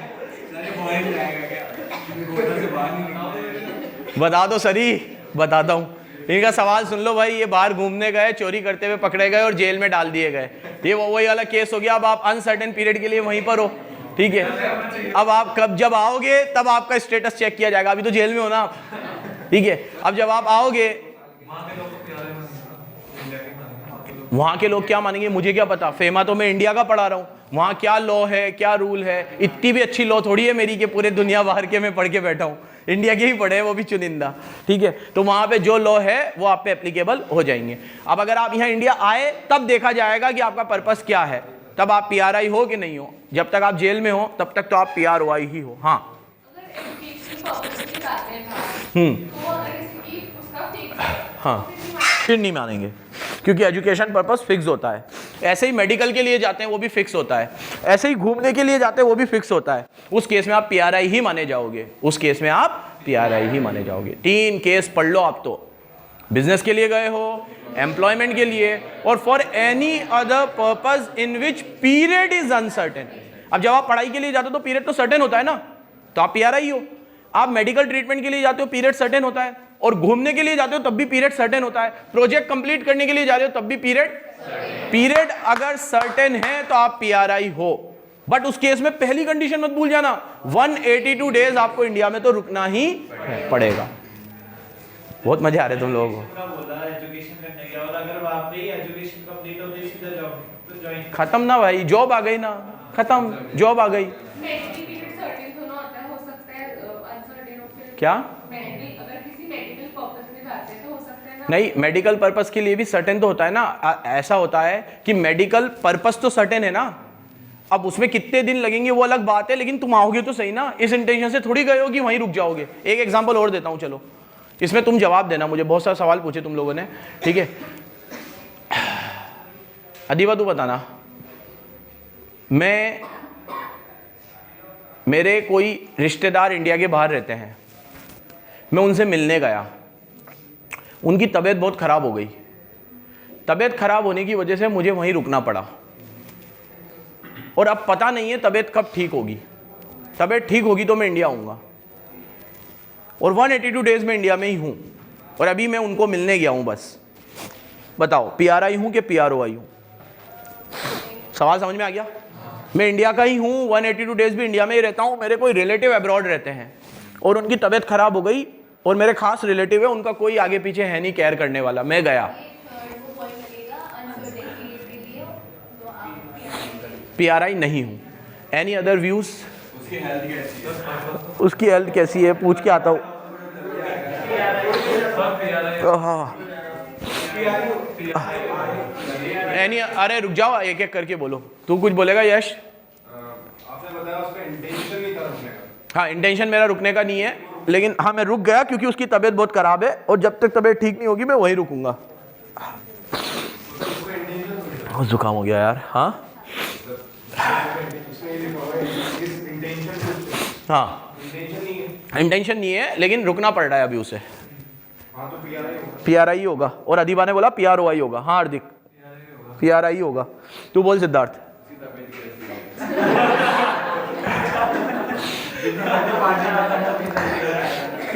बता दो सरी, बताता हूँ। इनका सवाल सुन लो भाई। ये बाहर घूमने गए, चोरी करते हुए पकड़े गए और जेल में डाल दिए गए। ये वही वाला केस हो गया। अब आप अनसर्टेन पीरियड के लिए वहीं पर हो। ठीक है, अब आप जब आओगे तब आपका स्टेटस चेक किया जाएगा। अभी तो जेल में हो ना आप। ठीक है, अब जब आप आओगे, वहां के लोग क्या मानेंगे मुझे क्या पता। फेमा तो मैं इंडिया का पढ़ा रहा हूँ, वहां क्या लॉ है, क्या रूल है। इतनी भी अच्छी लॉ थोड़ी है मेरी कि पूरे दुनिया भर के मैं पढ़ के बैठा हूँ। इंडिया के ही पढ़े हैं, वो भी चुनिंदा। ठीक है, तो वहां पे जो लॉ है वो आप पे एप्लीकेबल हो जाएंगे। अब अगर आप यहाँ इंडिया आए तब देखा जाएगा कि आपका पर्पस क्या है, तब आप PRI हो कि नहीं हो। जब तक आप जेल में हो तब तक तो आप PROI ही हो। हाँ, हाँ, फिर नहीं मानेंगे क्योंकि एजुकेशन पर्पस फिक्स होता है। ऐसे ही मेडिकल के लिए जाते हैं वो भी फिक्स होता है, ऐसे ही घूमने के लिए जाते हैं वो भी फिक्स होता है। उस केस में आप PRI ही माने जाओगे। उस केस में आप PRI ही माने जाओगे। 3 केस पढ़ लो आप तो। बिजनेस के लिए गए हो, एम्प्लॉयमेंट के लिए, और for any other purpose in which period is uncertain. अब जब आप पढ़ाई के लिए जाते हो तो पीरियड तो सर्टेन होता है ना, तो आप PRI हो। आप मेडिकल ट्रीटमेंट के लिए जाते हो, पीरियड सर्टेन होता है। और घूमने के लिए जाते हो तब भी पीरियड सर्टेन होता है। प्रोजेक्ट कंप्लीट करने के लिए जा रहे हो तब भी पीरियड अगर सर्टेन है तो आप PRI हो। बट उस केस में पहली कंडीशन मत भूल जाना, 182 डेज आपको इंडिया में तो रुकना ही पड़ेगा। बहुत मजे आ रहे तुम लोगों को। पूरा बोला एजुकेशन करने गया और अगर वहाँ पे ही एजुकेशन कंप्लीट हो गई सीधा जॉब तो ज्वाइन। खत्म ना भाई, जॉब आ गई ना, खत्म, जॉब आ गई। मेडिकल पीरियड सर्टेन तो ना होता है, हो सकता है अनसर्टेन हो फिर। क्या? मेडिकल अगर किसी मेडिकल पर्पस में जाते हैं तो हो सकता है ना। नहीं, मेडिकल पर्पस के लिए भी सर्टेन तो होता है ना। ऐसा होता है कि मेडिकल पर्पस तो सर्टेन है ना, अब उसमें कितने दिन लगेंगे वो अलग बात है, लेकिन तुम आओगे तो सही ना। इस इंटेंशन से थोड़ी गए हो कि वहीं रुक जाओगे। एक एग्जांपल और देता हूं, चलो इसमें तुम जवाब देना, मुझे बहुत सारे सवाल पूछे तुम लोगों ने, ठीक है। अदीबा तू बताना, मेरे कोई रिश्तेदार इंडिया के बाहर रहते हैं, मैं उनसे मिलने गया, उनकी तबीयत बहुत ख़राब हो गई, तबीयत ख़राब होने की वजह से मुझे वहीं रुकना पड़ा, और अब पता नहीं है तबीयत कब ठीक होगी। तबीयत ठीक होगी तो मैं इंडिया आऊँगा, और 182 डेज में इंडिया में ही हूँ, और अभी मैं उनको मिलने गया हूँ बस। बताओ PRI हूँ कि PROI हूँ? सवाल समझ में आ गया? मैं इंडिया का ही हूँ, 182 डेज भी इंडिया में ही रहता हूँ, मेरे कोई रिलेटिव अब्रॉड रहते हैं और उनकी तबीयत खराब हो गई, और मेरे खास रिलेटिव है, उनका कोई आगे पीछे है नहीं केयर करने वाला, मैं गया। PRI नहीं हूँ। Any other views? उसकी हेल्थ कैसी है? उसकी हेल्थ कैसी है पूछ के आता हूँ। हाँ, एनी, अरे रुक जाओ, एक एक करके बोलो। तू कुछ बोलेगा यश? आपने बताया उसका इंटेंशन नहीं था रुकने का। हाँ, इंटेंशन मेरा रुकने का नहीं है, लेकिन हाँ मैं रुक गया क्योंकि उसकी तबीयत बहुत खराब है, और जब तक तबीयत ठीक नहीं होगी मैं वहीं रुकूंगा। जुकाम हो गया यार। हाँ हाँ, इंटेंशन नहीं है, लेकिन रुकना पड़ रहा है अभी उसे। हाँ तो PRI होगा, और अदीबा ने बोला PROI होगा। हाँ हार्दिक, PRI होगा। तू बोल सिद्धार्थ।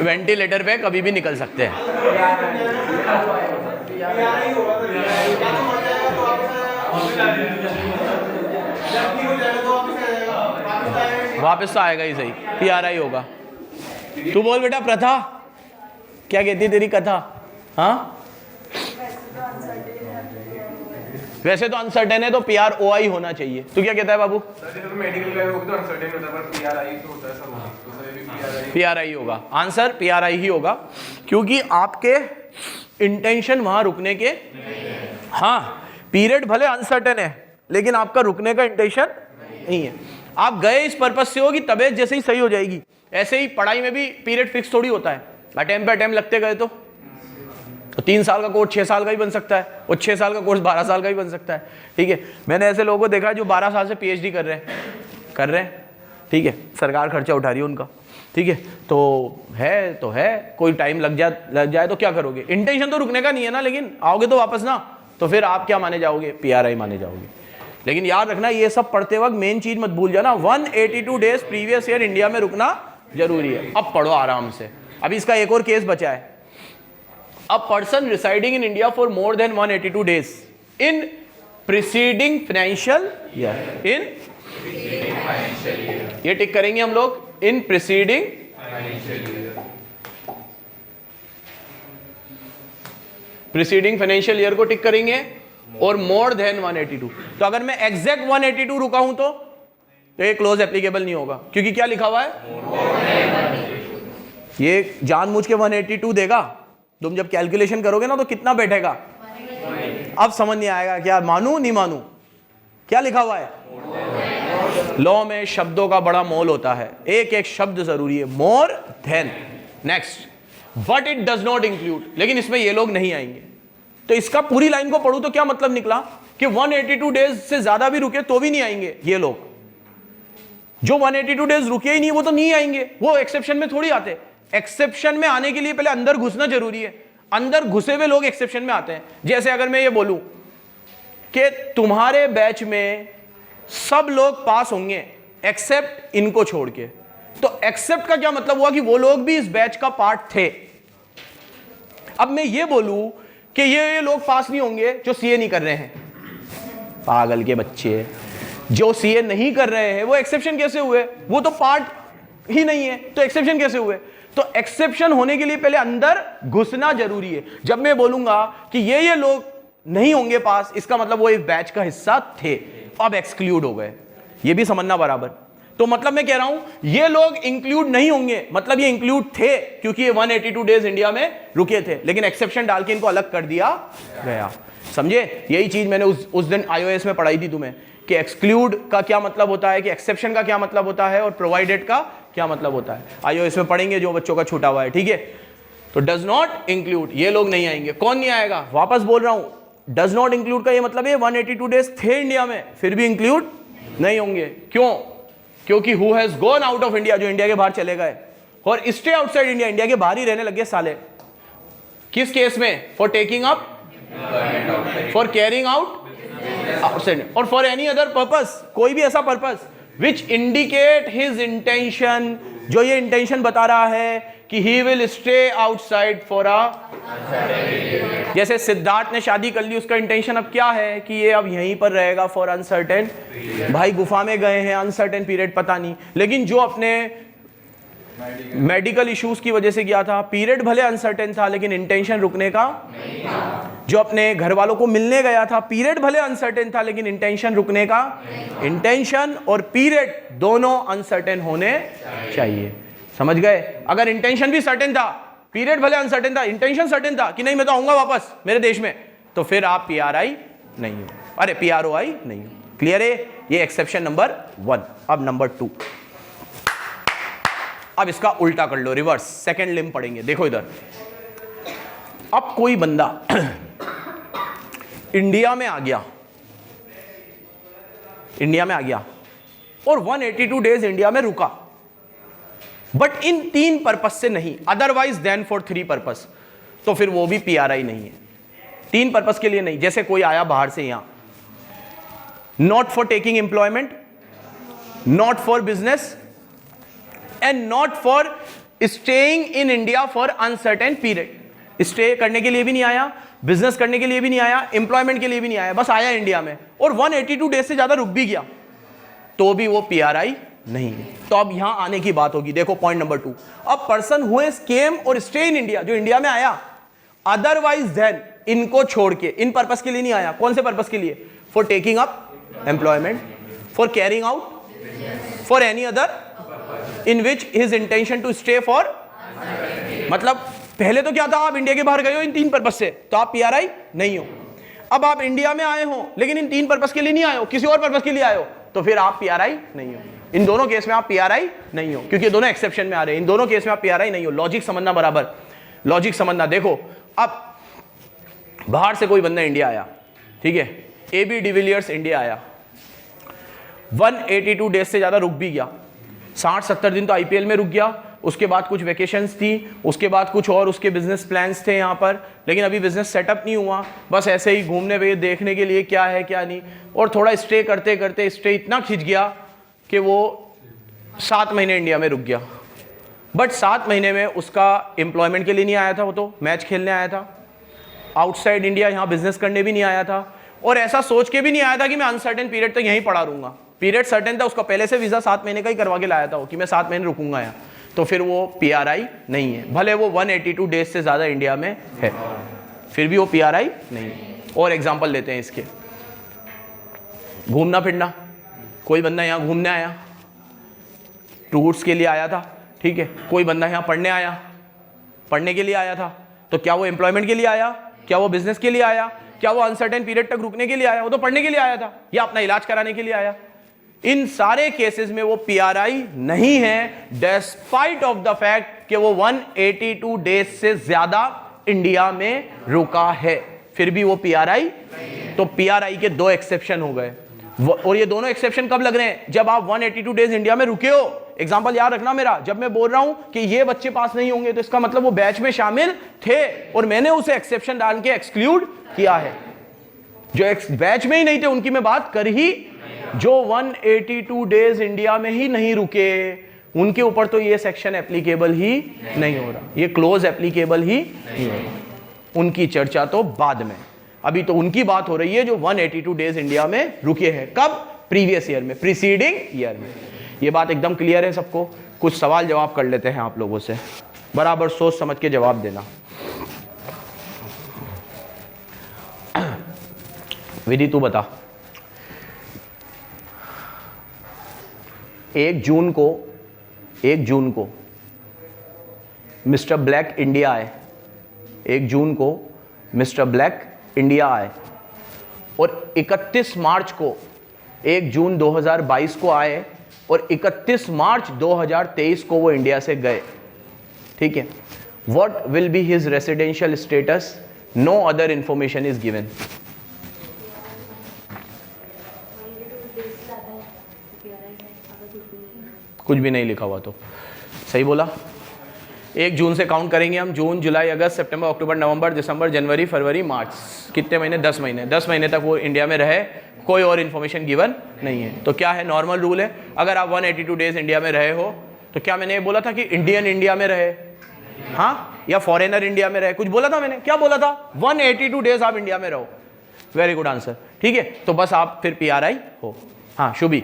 वेंटिलेटर पे कभी भी निकल सकते हैं। वापस तो आएगा ही सही, PRI होगा। तू बोल बेटा प्रथा, क्या कहती है तेरी कथा? हाँ, वैसे तो अनसर्टेन है तो PROI होना चाहिए। तू क्या कहता है बाबू? मेडिकल का होगा तो अनसर्टेन होता है, पर PRI तो होता है सब, तो सर भी PRI होगा। आंसर PRI ही होगा, क्योंकि आपके इंटेंशन वहां रुकने के, हाँ पीरियड भले अनसर्टेन है लेकिन आपका रुकने का इंटेंशन नहीं है। आप गए इस पर्पज से हो कि तबीयत जैसे ही सही हो जाएगी। ऐसे ही पढ़ाई में भी पीरियड फिक्स थोड़ी होता है, अटेम्प्ट पे अटेम्प्ट लगते गए तो 3 साल का कोर्स 6 साल का ही बन सकता है, और 6 साल का कोर्स 12 साल का ही बन सकता है। ठीक है, मैंने ऐसे लोगों को देखा है जो 12 साल से PhD कर रहे हैं। ठीक है, सरकार खर्चा उठा रही है उनका। ठीक है, तो है कोई टाइम लग जाए तो क्या करोगे? इंटेंशन तो रुकने का नहीं है ना, लेकिन आओगे तो वापस ना, तो फिर आप क्या माने जाओगे? PRI माने जाओगे। लेकिन याद रखना, ये सब पढ़ते वक्त मेन चीज मत भूल जाना, 182 डेज प्रीवियस ईयर इंडिया में रुकना जरूरी है। अब पढ़ो आराम से। अभी इसका एक और केस बचा है। A person residing in India for more than 182 days in preceding financial year, in ये टिक करेंगे हम लोग, इन प्रीसीडिंग फाइनेंशियल ईयर को टिक करेंगे, और मोर देन 182। तो अगर मैं एग्जैक्ट 182 रुका हूं तो ये क्लोज एप्लीकेबल नहीं होगा, क्योंकि क्या लिखा हुआ है? ये जानबूझ के 182 देगा। तुम जब कैलकुलेशन करोगे ना तो कितना बैठेगा? अब समझ नहीं आएगा, क्या मानू नहीं मानू? क्या लिखा हुआ है? लॉ में शब्दों का बड़ा मोल होता है, एक एक शब्द जरूरी है। More than. Next, but it does not include, लेकिन इसमें ये लोग नहीं आएंगे। तो इसका पूरी लाइन को पढ़ू तो क्या मतलब निकला कि 182 डेज से ज्यादा भी रुके तो भी नहीं आएंगे ये लोग। जो 182 डेज रुके ही नहीं वो तो नहीं आएंगे, वो एक्सेप्शन में थोड़ी आते। एक्सेप्शन में आने के लिए पहले अंदर घुसना जरूरी है, अंदर घुसे हुए लोग एक्सेप्शन में आते हैं। जैसे अगर मैं ये बोलूं कि तुम्हारे बैच में सब लोग पास होंगे एक्सेप्ट इनको छोड़ के, तो एक्सेप्ट का क्या मतलब हुआ कि वो लोग भी इस बैच का पार्ट थे। अब मैं ये बोलूं कि ये लोग पास नहीं होंगे जो सीए नहीं कर रहे हैं, पागल के बच्चे, जो सीए नहीं कर रहे हैं वो एक्सेप्शन कैसे हुए? वो तो पार्ट ही नहीं है, तो एक्सेप्शन कैसे हुए? तो एक्सेप्शन होने के लिए पहले अंदर घुसना जरूरी है। जब मैं बोलूंगा कि ये लोग नहीं होंगे पास, इसका मतलब वो एक बैच का हिस्सा थे, अब एक्सक्लूड हो गए। ये भी समझना बराबर। तो मतलब मैं कह रहा हूं ये लोग इंक्लूड नहीं होंगे, मतलब ये इंक्लूड थे क्योंकि ये 182 डेज इंडिया में रुके थे, लेकिन एक्सेप्शन डाल के इनको अलग कर दिया गया। समझे? यही चीज मैंने उस दिन iOS में पढ़ाई थी तुम्हें कि एक्सक्लूड का क्या मतलब होता है, कि एक्सेप्शन का क्या मतलब होता है और प्रोवाइडेड का क्या मतलब होता है। iOS में पढ़ेंगे जो बच्चों का छूटा हुआ है, ठीक है। तो डज नॉट इंक्लूड, ये लोग नहीं आएंगे। कौन नहीं आएगा? वापस बोल रहा हूं, डज नॉट इंक्लूड का ये मतलब है 182 डेज थे इंडिया में, फिर भी इंक्लूड नहीं होंगे। क्यों? क्योंकि who has gone out of India, जो इंडिया के बाहर चले गए, और स्टे आउटसाइड इंडिया, इंडिया के बाहर ही रहने लगे साले। किस केस में? For taking up, for carrying out outside, और फॉर एनी अदर पर्पस, कोई भी ऐसा purpose which indicate his intention, जो ये इंटेंशन बता रहा है कि he will stay outside for a, जैसे सिद्धार्थ ने शादी कर ली, उसका इंटेंशन अब क्या है कि ये अब यहीं पर रहेगा फॉर अनसर्टेन, भाई गुफा में गए हैं, अनसर्टेन पीरियड पता नहीं। लेकिन जो अपने मेडिकल इश्यूज की वजह से गया था, पीरियड भले अनसर्टेन था लेकिन इंटेंशन रुकने का नहीं था। जो अपने घर वालों को मिलने गया था, पीरियड भले अनसर्टेन था लेकिन इंटेंशन रुकने का, इंटेंशन और पीरियड दोनों अनसर्टेन होने चाहिए। समझ गए? अगर इंटेंशन भी सर्टेन था, पीरियड भले अनसर्टेन था, इंटेंशन सर्टेन था कि नहीं मैं तो आऊंगा वापस मेरे देश में, तो फिर आप PRI नहीं हो, अरे PROI नहीं हो। क्लियर है? ये एक्सेप्शन नंबर 1। अब नंबर 2, अब इसका उल्टा कर लो, रिवर्स, सेकंड लिंब पढ़ेंगे। देखो इधर, अब कोई बंदा इंडिया में आ गया, इंडिया में आ गया और 182 डेज इंडिया में रुका, बट इन 3 पर्पस से नहीं, अदरवाइज देन फॉर 3 पर्पस, तो फिर वो भी PRI नहीं है। 3 पर्पस के लिए नहीं। जैसे कोई आया बाहर से यहां, not for taking employment, not for business, and not for staying in India for uncertain period. Stay करने के लिए भी नहीं आया, बिजनेस करने के लिए भी नहीं आया, एम्प्लॉयमेंट के लिए भी नहीं आया, बस आया इंडिया में और 182 डेज से ज्यादा रुक भी गया, तो भी वो PRI नहीं है। तो अब यहां आने की बात होगी। देखो पॉइंट नंबर 2, अब पर्सन हु हैज केम और स्टे इन इंडिया, जो इंडिया में आया, अदरवाइज देन, इनको छोड़ के, इन पर्पस के लिए नहीं आया। कौन से पर्पस के लिए? For taking up employment, for carrying out, for any other in which his intention to stay for, मतलब पहले तो क्या था, आप इंडिया के बाहर गए हो इन 3 पर्पस से, तो आप PRI नहीं हो। अब आप इंडिया में आए हो लेकिन इन 3 पर्पस के लिए नहीं आए हो, किसी और पर्पस के लिए आए हो, तो फिर आप PRI नहीं हो। इन दोनों केस में आप PRI नहीं हो, क्योंकि ये दोनों एक्सेप्शन में आ रहे हैं। इन दोनों केस में आप PRI नहीं हो। लॉजिक समझना बराबर, लॉजिक समझना। देखो अब बाहर से कोई बंदा इंडिया आया, ठीक है, AB डिविलियर्स इंडिया आया, 182 डेज से ज्यादा रुक भी गया, 60-70 दिन तो IPL में रुक गया, उसके बाद कुछ वेकेशंस थी, उसके बाद कुछ और उसके बिजनेस प्लान्स थे यहाँ पर, लेकिन अभी बिजनेस सेटअप नहीं हुआ, बस ऐसे ही घूमने पे देखने के लिए क्या है क्या नहीं, और थोड़ा स्टे करते करते स्टे इतना खिंच गया कि वो 7 महीने इंडिया में रुक गया। बट 7 महीने में उसका एम्प्लॉयमेंट के लिए नहीं आया था, वो तो मैच खेलने आया था, आउटसाइड इंडिया यहाँ बिजनेस करने भी नहीं आया था, और ऐसा सोच के भी नहीं आया था कि मैं अनसर्टेन पीरियड तक यहीं पड़ा रहूंगा। पीरियड सर्टेन था, उसका पहले से वीजा 7 महीने का ही करवा के लाया था वो, कि मैं 7 महीने रुकूंगा यहाँ, तो फिर वो PRI नहीं है, भले वो 182 डेज से ज्यादा इंडिया में है, फिर भी वो PRI नहीं है। और एग्जांपल लेते हैं इसके, घूमना फिरना, कोई बंदा यहाँ घूमने आया, टूर्स के लिए आया था, ठीक है, कोई बंदा यहाँ पढ़ने आया, पढ़ने के लिए आया था, तो क्या वो एम्प्लॉयमेंट के लिए आया, क्या वो बिजनेस के लिए आया, क्या वो अनसर्टेन पीरियड तक रुकने के लिए आया? वो तो पढ़ने के लिए आया था या अपना इलाज कराने के लिए आया। इन सारे केसेस में वो PRI नहीं है, डेस्पाइट ऑफ द फैक्ट कि वो 182 डेज से ज्यादा इंडिया में रुका है, फिर भी वो PRI। तो PRI के 2 एक्सेप्शन हो गए, और ये दोनों एक्सेप्शन कब लग रहे हैं? जब आप 182 डेज इंडिया में रुके हो। एग्जांपल याद रखना मेरा, जब मैं बोल रहा हूं कि ये बच्चे पास नहीं होंगे, तो इसका मतलब वो बैच में शामिल थे और मैंने उसे एक्सेप्शन डाल के एक्सक्लूड किया है। जो बैच में ही नहीं थे उनकी मैं बात कर ही, जो 182 डेज इंडिया में ही नहीं रुके उनके ऊपर तो ये सेक्शन एप्लीकेबल ही नहीं हो रहा, ये क्लोज एप्लीकेबल ही नहीं हो रहा। उनकी चर्चा तो बाद में, अभी तो उनकी बात हो रही है जो 182 डेज इंडिया में रुके हैं। कब? प्रीवियस ईयर में, प्रीसीडिंग ईयर में। ये बात एकदम क्लियर है सबको? कुछ सवाल जवाब कर लेते हैं आप लोगों से। बराबर सोच समझ के जवाब देना। विधि तू बता, 1 जून को मिस्टर ब्लैक इंडिया आए, 1 जून को मिस्टर ब्लैक इंडिया आए और 31 मार्च को, 1 जून 2022 को आए और 31 मार्च 2023 को वो इंडिया से गए, ठीक है। What will be his residential status? No other information is given. कुछ भी नहीं लिखा हुआ तो सही बोला। 1 जून से काउंट करेंगे हम, जून, जुलाई, अगस्त, सितंबर, अक्टूबर, नवंबर, दिसंबर, जनवरी, फरवरी, मार्च, कितने महीने? 10 महीने। 10 महीने तक वो इंडिया में रहे, कोई और इन्फॉर्मेशन गिवन नहीं है। तो क्या है, नॉर्मल रूल है, अगर आप 182 डेज इंडिया में रहे हो तो क्या मैंने ये बोला था कि इंडियन इंडिया में रहे, हाँ, या फॉरेनर इंडिया में रहे? कुछ बोला था मैंने? क्या बोला था? 182 डेज आप इंडिया में रहो। वेरी गुड आंसर, ठीक है। तो बस आप फिर PRI हो। हाँ शुभी,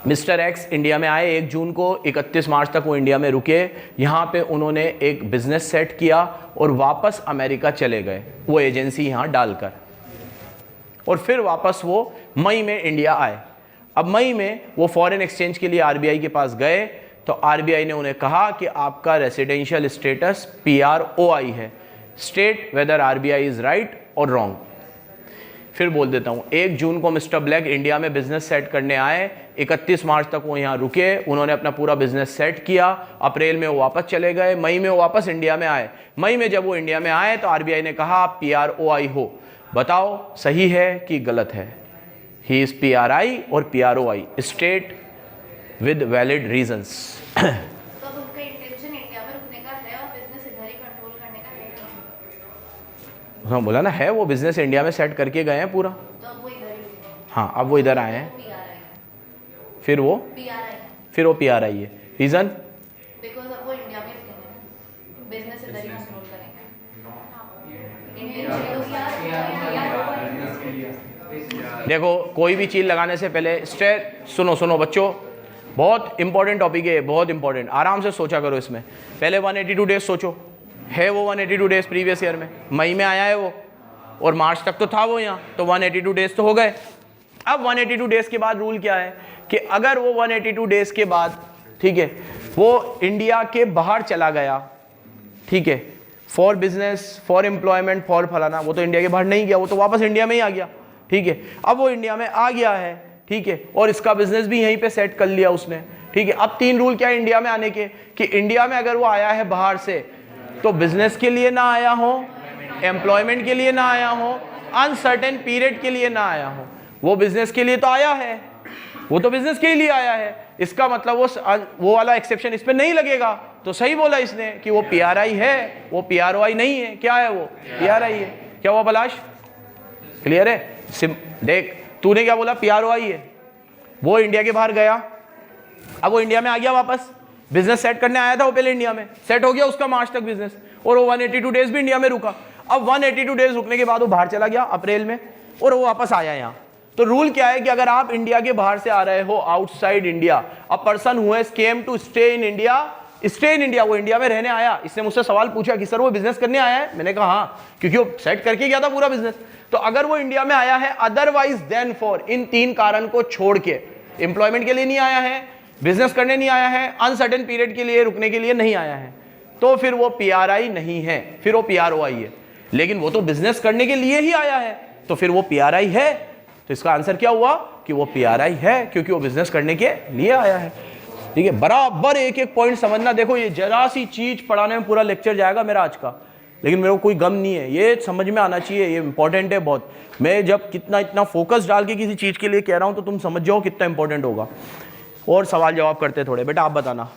मिस्टर एक्स इंडिया में आए 1 जून को, 31 मार्च तक वो इंडिया में रुके, यहाँ पे उन्होंने एक बिजनेस सेट किया और वापस अमेरिका चले गए वो एजेंसी यहाँ डालकर, और फिर वापस वो मई में इंडिया आए। अब मई में वो फॉरेन एक्सचेंज के लिए RBI के पास गए तो RBI ने उन्हें कहा कि आपका रेसिडेंशियल स्टेटस PROI है, state whether RBI is right और रॉन्ग। फिर बोल देता हूँ, 1 जून को मिस्टर ब्लैक इंडिया में बिजनेस सेट करने आए, 31 मार्च तक वो यहाँ रुके, उन्होंने अपना पूरा बिजनेस सेट किया, अप्रैल में वो वापस चले गए, मई में वो वापस इंडिया में आए। मई में जब वो इंडिया में आए तो RBI ने कहा आप PROI हो, बताओ सही है कि गलत है? ही इज PRI और PROI, state with valid reasons. तो अब उनका इंटेंशन इंडिया में रुकने का है और बिजनेस इधर ही कंट्रोल करने का है। हाँ बोला ना है, वो बिजनेस इंडिया में सेट करके गए हैं पूरा। तो अब वो इधर ही, हाँ अब वो इधर आए हैं, PRI, फिर वो PRI है। रीजन? बिकॉज अब वो इंडिया में रुकेंगे, बिजनेस इधर ही कंट्रोल करेंगे। देखो कोई भी चीज लगाने से पहले सुनो बच्चों, बहुत इंपॉर्टेंट टॉपिक है, बहुत इंपॉर्टेंट, आराम से सोचा करो इसमें। पहले 182 डेज सोचो, है वो 182 डेज प्रीवियस ईयर में, मई में आया है वो और मार्च तक तो था वो यहाँ, तो 182 डेज तो हो गए। अब 182 डेज के बाद रूल क्या है कि अगर वो 182 डेज के बाद, ठीक है, वो इंडिया के बाहर चला गया, ठीक है, for business, for employment, for फलाना, वो तो इंडिया के बाहर नहीं गया, वो तो वापस इंडिया में ही आ गया, ठीक है। अब वो इंडिया में आ गया है, ठीक है, और इसका बिजनेस भी यहीं पे सेट कर लिया उसने, ठीक है। अब 3 रूल क्या है इंडिया में आने के कि इंडिया में अगर वो आया है बाहर से तो बिजनेस के लिए ना आया हो, एम्प्लॉयमेंट के लिए ना आया हो, अनसर्टेन पीरियड के लिए ना आया हो। वो बिजनेस के लिए तो आया है, वो तो बिजनेस के लिए आया है, इसका मतलब वो वाला एक्सेप्शन इस पे नहीं लगेगा। तो सही बोला इसने कि वो PRI है, वो PROI नहीं है। क्या है वो? PRI है। क्या हुआ पलाश? क्लियर है? देख तूने क्या बोला, PROI है। वो इंडिया के बाहर गया, अब वो इंडिया में आ गया वापस, बिजनेस सेट करने आया था वो पहले इंडिया में, सेट हो गया उसका मार्च तक बिजनेस, और वो 182 डेज भी इंडिया में रुका। अब 182 डेज रुकने के बाद वो बाहर चला गया अप्रैल में और वो वापस आया यहाँ। तो रूल क्या है कि अगर आप इंडिया के बाहर से आ रहे हो, outside India, a person who has came to stay in India, वो इंडिया में रहने आया। इसने मुझसे सवाल पूछा कि सर वो बिजनेस करने आया है, मैंने कहा हाँ, क्योंकि वो सेट करके गया था पूरा बिजनेस। तो अगर वो इंडिया में आया है अदरवाइज देन फॉर, इन 3 कारण को छोड़ के, एम्प्लॉयमेंट के लिए नहीं आया है, बिजनेस करने नहीं आया है, अनसर्टेन पीरियड के लिए रुकने के लिए नहीं आया है, तो फिर वो PRI नहीं है, फिर वो PROI है। लेकिन वो तो बिजनेस करने के लिए ही आया है, तो फिर वो PRI है। तो इसका आंसर क्या हुआ कि वो PRI है, क्योंकि वो बिजनेस करने के लिए आया है। ठीक है, बराबर एक एक पॉइंट समझना। देखो ये जरा सी चीज पढ़ाने में पूरा लेक्चर जाएगा मेरा आज का, लेकिन मेरे को कोई गम नहीं है, ये समझ में आना चाहिए, ये इंपॉर्टेंट है बहुत। मैं जब इतना फोकस डाल के किसी चीज के लिए कह रहा हूं तो तुम समझ जाओ कितना इंपॉर्टेंट होगा। और सवाल जवाब करते थोड़े, बेटा आप बताना।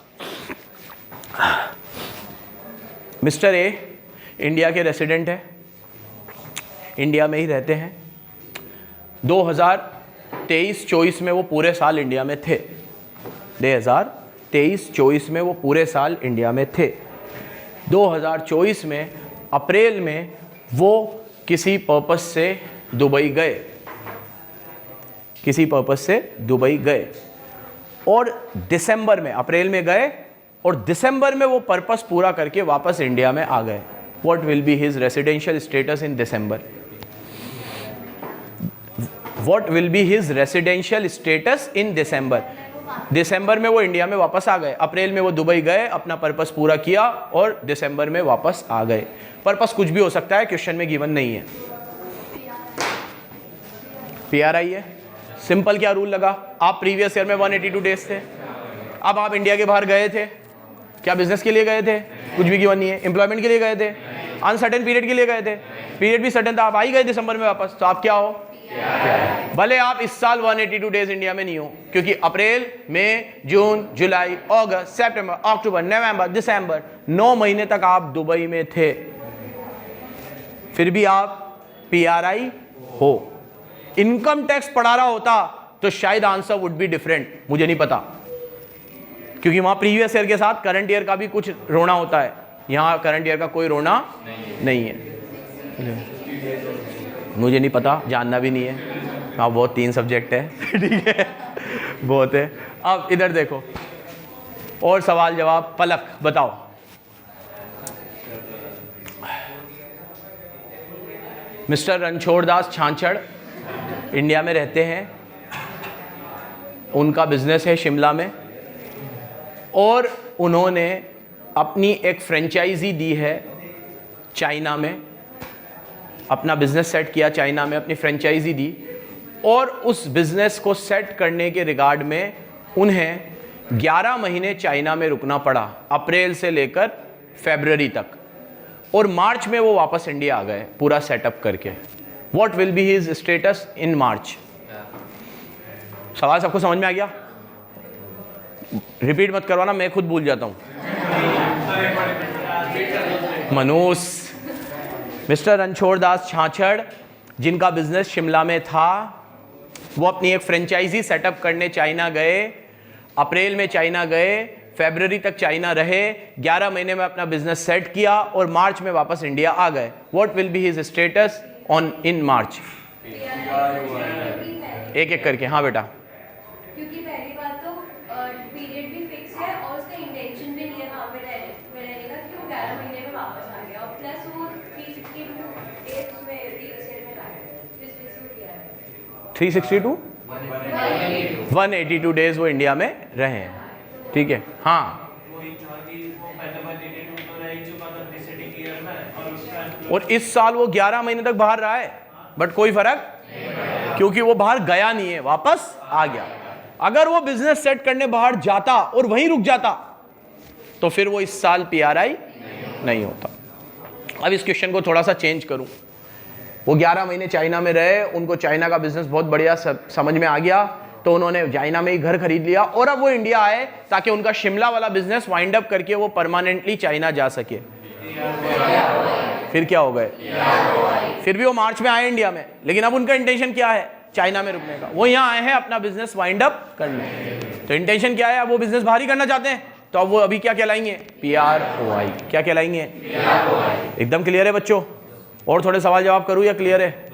मिस्टर ए इंडिया के रेसिडेंट है, इंडिया में ही रहते हैं, 2023-24 में वो पूरे साल इंडिया में थे, 2023-24 में वो पूरे साल इंडिया में थे। 2024 में अप्रैल में वो किसी पर्पस से दुबई गए, किसी पर्पस से दुबई गए, और दिसंबर में, अप्रैल में गए और दिसंबर में वो पर्पस पूरा करके वापस इंडिया में आ गए, what will be his residential status in December? What will be his residential status in December? दिसंबर में वो इंडिया में वापस आ गए, अप्रैल में वो दुबई गए, अपना पर्पस पूरा किया और दिसंबर में वापस आ गए। पर्पस कुछ भी हो सकता है, क्वेश्चन में गिवन नहीं है। पीआरआई है। सिंपल क्या रूल लगा, आप प्रीवियस ईयर में 182 डेज थे, अब आप इंडिया के बाहर गए थे, क्या बिजनेस के लिए गए थे? कुछ भी गिवन नहीं है। एम्प्लॉयमेंट के लिए गए थे, अनसर्टेन पीरियड के लिए गए थे, पीरियड भी सर्टेन था, आप आ ही गए दिसंबर में वापस, तो आप क्या हो? भले आप इस साल 182 डेज इंडिया में नहीं हो, क्योंकि अप्रैल, मई, जून, जुलाई, अगस्त, सितंबर, अक्टूबर, नवंबर, दिसंबर 9 महीने तक आप दुबई में थे, फिर भी आप पीआरआई हो। इनकम टैक्स पढ़ा रहा होता तो शायद आंसर वुड बी डिफरेंट, मुझे नहीं पता, क्योंकि वहां प्रीवियस ईयर के साथ करंट ईयर का भी कुछ रोना होता है, यहां करंट ईयर का कोई रोना नहीं है। मुझे नहीं पता, जानना भी नहीं है। हाँ, बहुत 3 सब्जेक्ट है ठीक है, बहुत है। अब इधर देखो, और सवाल जवाब। पलक बताओ, मिस्टर रणछोड़ दास छाछड़ इंडिया में रहते हैं, उनका बिजनेस है शिमला में, और उन्होंने अपनी एक फ्रेंचाइजी दी है चाइना में, अपना बिजनेस सेट किया चाइना में, अपनी फ्रेंचाइजी दी, और उस बिजनेस को सेट करने के रिगार्ड में उन्हें 11 महीने चाइना में रुकना पड़ा, अप्रैल से लेकर फरवरी तक, और मार्च में वो वापस इंडिया आ गए पूरा सेटअप करके। What will be his status in March? सवाल सबको समझ में आ गया? रिपीट मत करवाना, मैं खुद भूल जाता हूं। मनोज, मिस्टर रणछोड़ दास छाछड़ जिनका बिजनेस शिमला में था, वो अपनी एक फ्रेंचाइजी सेटअप करने चाइना गए, अप्रैल में चाइना गए, फरवरी तक चाइना रहे, 11 महीने में अपना बिजनेस सेट किया और मार्च में वापस इंडिया आ गए। What will be his status on in March? एक एक करके। हाँ बेटा। क्योंकि पहली बात तो पीरियड भी फिक्स है और उसका इंटेंशन भी नहीं है वहाँ पे रहने का, कि वो 11 महीने में वापस आ गया, और प्लस वो 362 डेज में रीसेट में लाया, जिस वजह से किया है 362 182 डेज वो इंडिया में रहे हैं, ठीक है। हाँ, और इस साल वो 11 महीने तक बाहर रहा है, बट कोई फर्क, क्योंकि वो बाहर गया नहीं है, वापस आ गया। अगर वो बिजनेस सेट करने बाहर जाता और वहीं रुक जाता तो फिर वो इस साल पीआरआई नहीं होता। अब इस क्वेश्चन को थोड़ा सा चेंज करूं। वो 11 महीने चाइना में रहे, उनको चाइना का बिजनेस बहुत बढ़िया समझ में आ गया, तो उन्होंने चाइना में ही घर खरीद लिया और अब वो इंडिया आए ताकि उनका शिमला वाला बिजनेस वाइंड अप करके वो परमानेंटली चाइना जा सके। फिर क्या हो गए? फिर भी वो मार्च में आए इंडिया में, लेकिन अब उनका इंटेंशन क्या है? चाइना में रुकने का। वो यहाँ आए हैं अपना बिजनेस वाइंड अप करने, तो इंटेंशन क्या है? अब वो बिजनेस बाहर ही करना चाहते हैं, तो अब वो अभी क्या कहलाएंगे? PROI। क्या कहलाएंगे? एकदम क्लियर है बच्चों? और थोड़े सवाल जवाब करूँ या क्लियर है?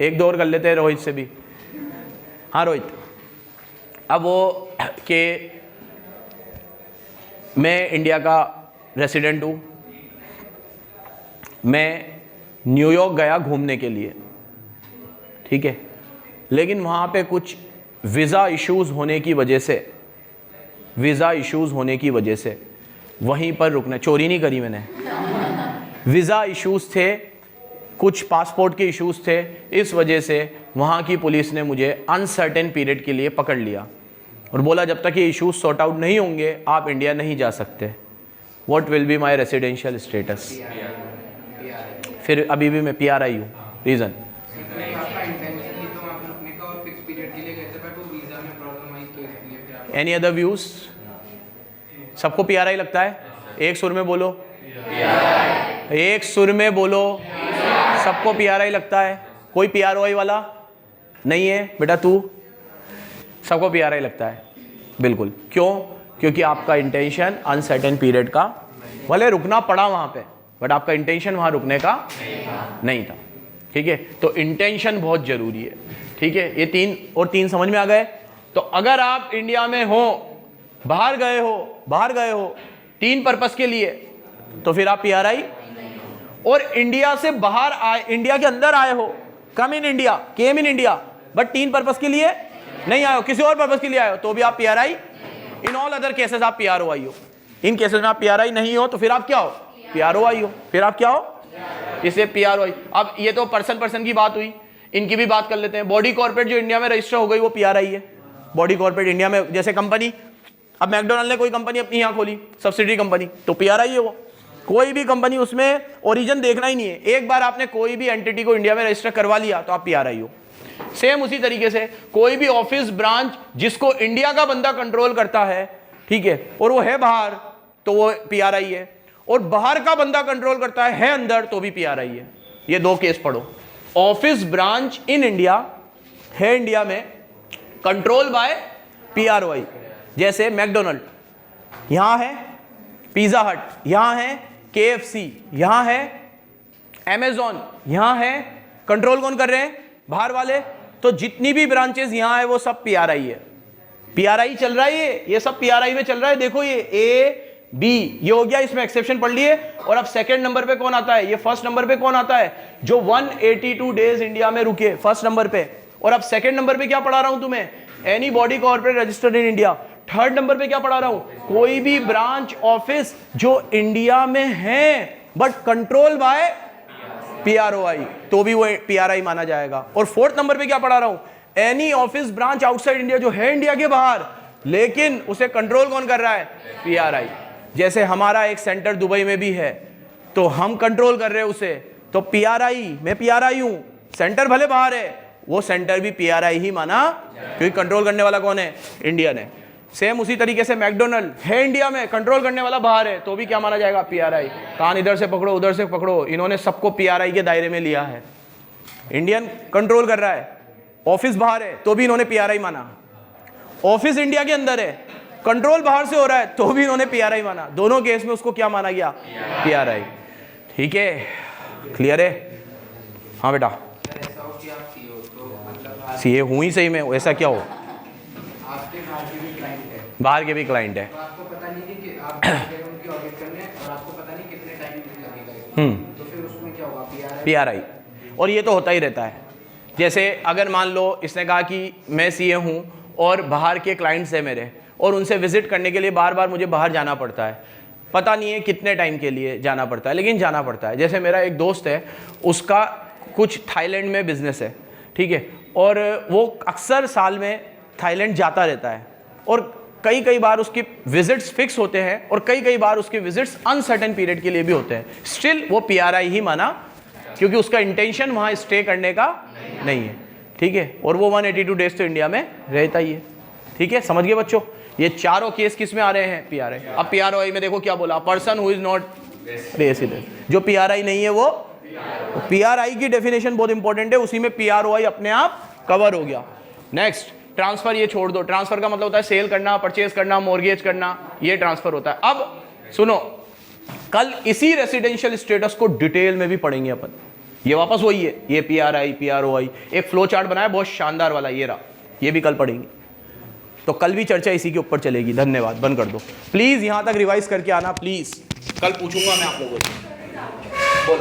एक दो और कर लेते हैं रोहित से भी। हाँ रोहित, अब वो कि मैं इंडिया का रेसिडेंट हूँ, मैं न्यूयॉर्क गया घूमने के लिए, ठीक है, लेकिन वहाँ पे कुछ वीज़ा इश्यूज़ होने की वजह से वहीं पर रुकना, चोरी नहीं करी मैंने, वीज़ा इश्यूज़ थे, कुछ पासपोर्ट के इश्यूज़ थे, इस वजह से वहाँ की पुलिस ने मुझे अनसर्टेन पीरियड के लिए पकड़ लिया और बोला जब तक ये इश्यूज़ सॉर्ट आउट नहीं होंगे आप इंडिया नहीं जा सकते। What will be my residential status? फिर अभी भी मैं PRI हूँ। रीज़न? Any other views? सबको PRI लगता है? एक सुर में बोलो, एक सुर में बोलो। सबको PRI लगता है? कोई PROI वाला नहीं है बेटा? तू? सबको PRI लगता है, बिल्कुल। क्यों? क्योंकि आपका इंटेंशन अनसर्टेन पीरियड का, भले रुकना पड़ा वहाँ पे, बट आपका इंटेंशन वहाँ रुकने का नहीं था, ठीक है। तो इंटेंशन बहुत ज़रूरी है, ठीक है। ये 3 समझ में आ गए? तो अगर आप इंडिया में हो बाहर गए हो 3 पर्पस के लिए, तो फिर आप पीआरआई। और इंडिया से बाहर आए, इंडिया के अंदर आए हो, come in India, came in India, but 3 purpose के लिए नहीं आए हो, किसी और पर्पस के लिए आए हो, तो भी आप PRI. In all other cases आप पीआरओआई हो। इन केसेस में आप पीआरआई नहीं हो तो फिर आप क्या हो? पीआरओआई हो। फिर आप क्या हो? इसे पीआरओआई। अब ये तो पर्सन की बात हुई, इनकी भी बात कर लेते हैं। बॉडी कॉर्पोरेट जो इंडिया में रजिस्टर हो गई वो पीआरआई है। बॉडी कॉर्पोरेट इंडिया में, जैसे कंपनी, अब मैकडोनल्ड ने कोई कंपनी अपनी यहाँ खोली, सब्सिडरी कंपनी, तो पीआरआई है वो। कोई भी कंपनी, उसमें ओरिजिन देखना ही नहीं है, एक बार आपने कोई भी एंटिटी को इंडिया में रजिस्टर करवा लिया तो आप पीआरआई हो। सेम उसी तरीके से कोई भी ऑफिस ब्रांच जिसको इंडिया का बंदा कंट्रोल करता है, ठीक है, और वो है बाहर, तो वो पीआरआई है। और बाहर का बंदा कंट्रोल करता है अंदर, तो भी पीआरआई है। ये 2 केस पढ़ो। ऑफिस ब्रांच इन इंडिया है, इंडिया में, कंट्रोल बाय पीआरओआई। जैसे मैकडोनल्ड यहां है, पिज्जा हट यहां है, केएफसी यहां है, अमेजॉन यहां है, कंट्रोल कौन कर रहे हैं? बाहर वाले। तो जितनी भी ब्रांचेस यहां है वो सब पीआरआई है। पीआरआई चल रहा है, ये सब पीआरआई में चल रहा है। देखो ये ए बी, ये हो गया, इसमें एक्सेप्शन पढ़ लिए। और अब सेकंड नंबर पे कौन आता है? ये फर्स्ट नंबर पे कौन आता है? जो 182 डेज इंडिया में रुके, फर्स्ट नंबर पे। और अब सेकंड नंबर पे क्या पढ़ा रहा हूं तुम्हें? Any body corporate registered in India. Third number पे क्या पढ़ा रहा हूं? कोई भी ब्रांच ऑफिस जो इंडिया में है बट कंट्रोल बाय पीआरओआई, तो भी वो पीआरआई माना जाएगा। और फोर्थ नंबर पे क्या पढ़ा रहा हूं? Any office branch outside India, जो है इंडिया के बाहर लेकिन उसे कंट्रोल कौन कर रहा है? पीआरआई। जैसे हमारा एक सेंटर दुबई में भी है, तो हम कंट्रोल कर रहे हैं उसे, तो पीआरआई, मैं पीआरआई हूं। सेंटर भले बाहर है, वो सेंटर भी पीआरआई ही माना, क्योंकि कंट्रोल करने वाला कौन है? इंडियन है। सेम उसी तरीके से मैकडोनल्ड है इंडिया में, कंट्रोल करने वाला बाहर है, तो भी क्या माना जाएगा? पीआरआई। कान इधर से पकड़ो उधर से पकड़ो, इन्होंने सबको पीआरआई के दायरे में लिया है। इंडियन कंट्रोल कर रहा है, ऑफिस बाहर है, तो भी इन्होंने पीआरआई माना। ऑफिस इंडिया के अंदर है, कंट्रोल बाहर से हो रहा है, तो भी इन्होंने पीआरआई माना। दोनों केस में उसको क्या माना गया? पीआरआई। ठीक है, क्लियर है? हाँ बेटा, सीए हूं ही सही में, ऐसा क्या हो? बाहर के भी क्लाइंट है, आपको पता नहीं है कि आप उनकी ऑडिट करने और आपको पता नहीं कितने टाइम लगेगा, तो फिर उसमें क्या होगा? पीआरआई। और ये तो होता ही रहता है। जैसे अगर मान लो इसने कहा कि मैं सीए हूं और बाहर के क्लाइंट्स हैं मेरे, और उनसे विजिट करने के लिए बार बार मुझे बाहर जाना पड़ता है, पता नहीं है कितने टाइम के लिए जाना पड़ता है, लेकिन जाना पड़ता है। जैसे मेरा एक दोस्त है, उसका कुछ थाईलैंड में बिजनेस है, ठीक है, और वो अक्सर साल में थाईलैंड जाता रहता है, और कई बार उसके विजिट्स फिक्स होते हैं, और कई बार उसके विजिट्स अनसर्टेन पीरियड के लिए भी होते हैं। स्टिल वो पीआरआई ही माना, क्योंकि उसका इंटेंशन वहाँ स्टे करने का नहीं है, ठीक है, और वो 182 डेज तो इंडिया में रहता ही है। ठीक है, समझ गए बच्चों? ये चारों केस किस में आ रहे हैं? पीआरआई। अब पीआरओआई में देखो क्या बोला, person who is not resident, जो पीआरआई नहीं है वो पीआरआई की डेफिनेशन बहुत इंपॉर्टेंट है, उसी में पीआरओआई अपने आप कवर हो गया। नेक्स्ट, ट्रांसफर ये छोड़ दो, ट्रांसफर का मतलब होता है सेल करना, परचेज करना, मॉर्गेज करना, ये ट्रांसफर होता है। अब सुनो, कल इसी रेसिडेंशियल स्टेटस को डिटेल में भी पढ़ेंगे अपन। ये वापस वही है, ये पीआरआई पीआरओआई, एक फ्लो चार्ट बनाया बहुत शानदार वाला, ये रहा, ये भी कल पढ़ेंगे। तो कल भी चर्चा इसी के ऊपर चलेगी। धन्यवाद, बंद कर दो प्लीज, यहां तक रिवाइज करके आना प्लीज, कल पूछूंगा मैं आप लोगों से।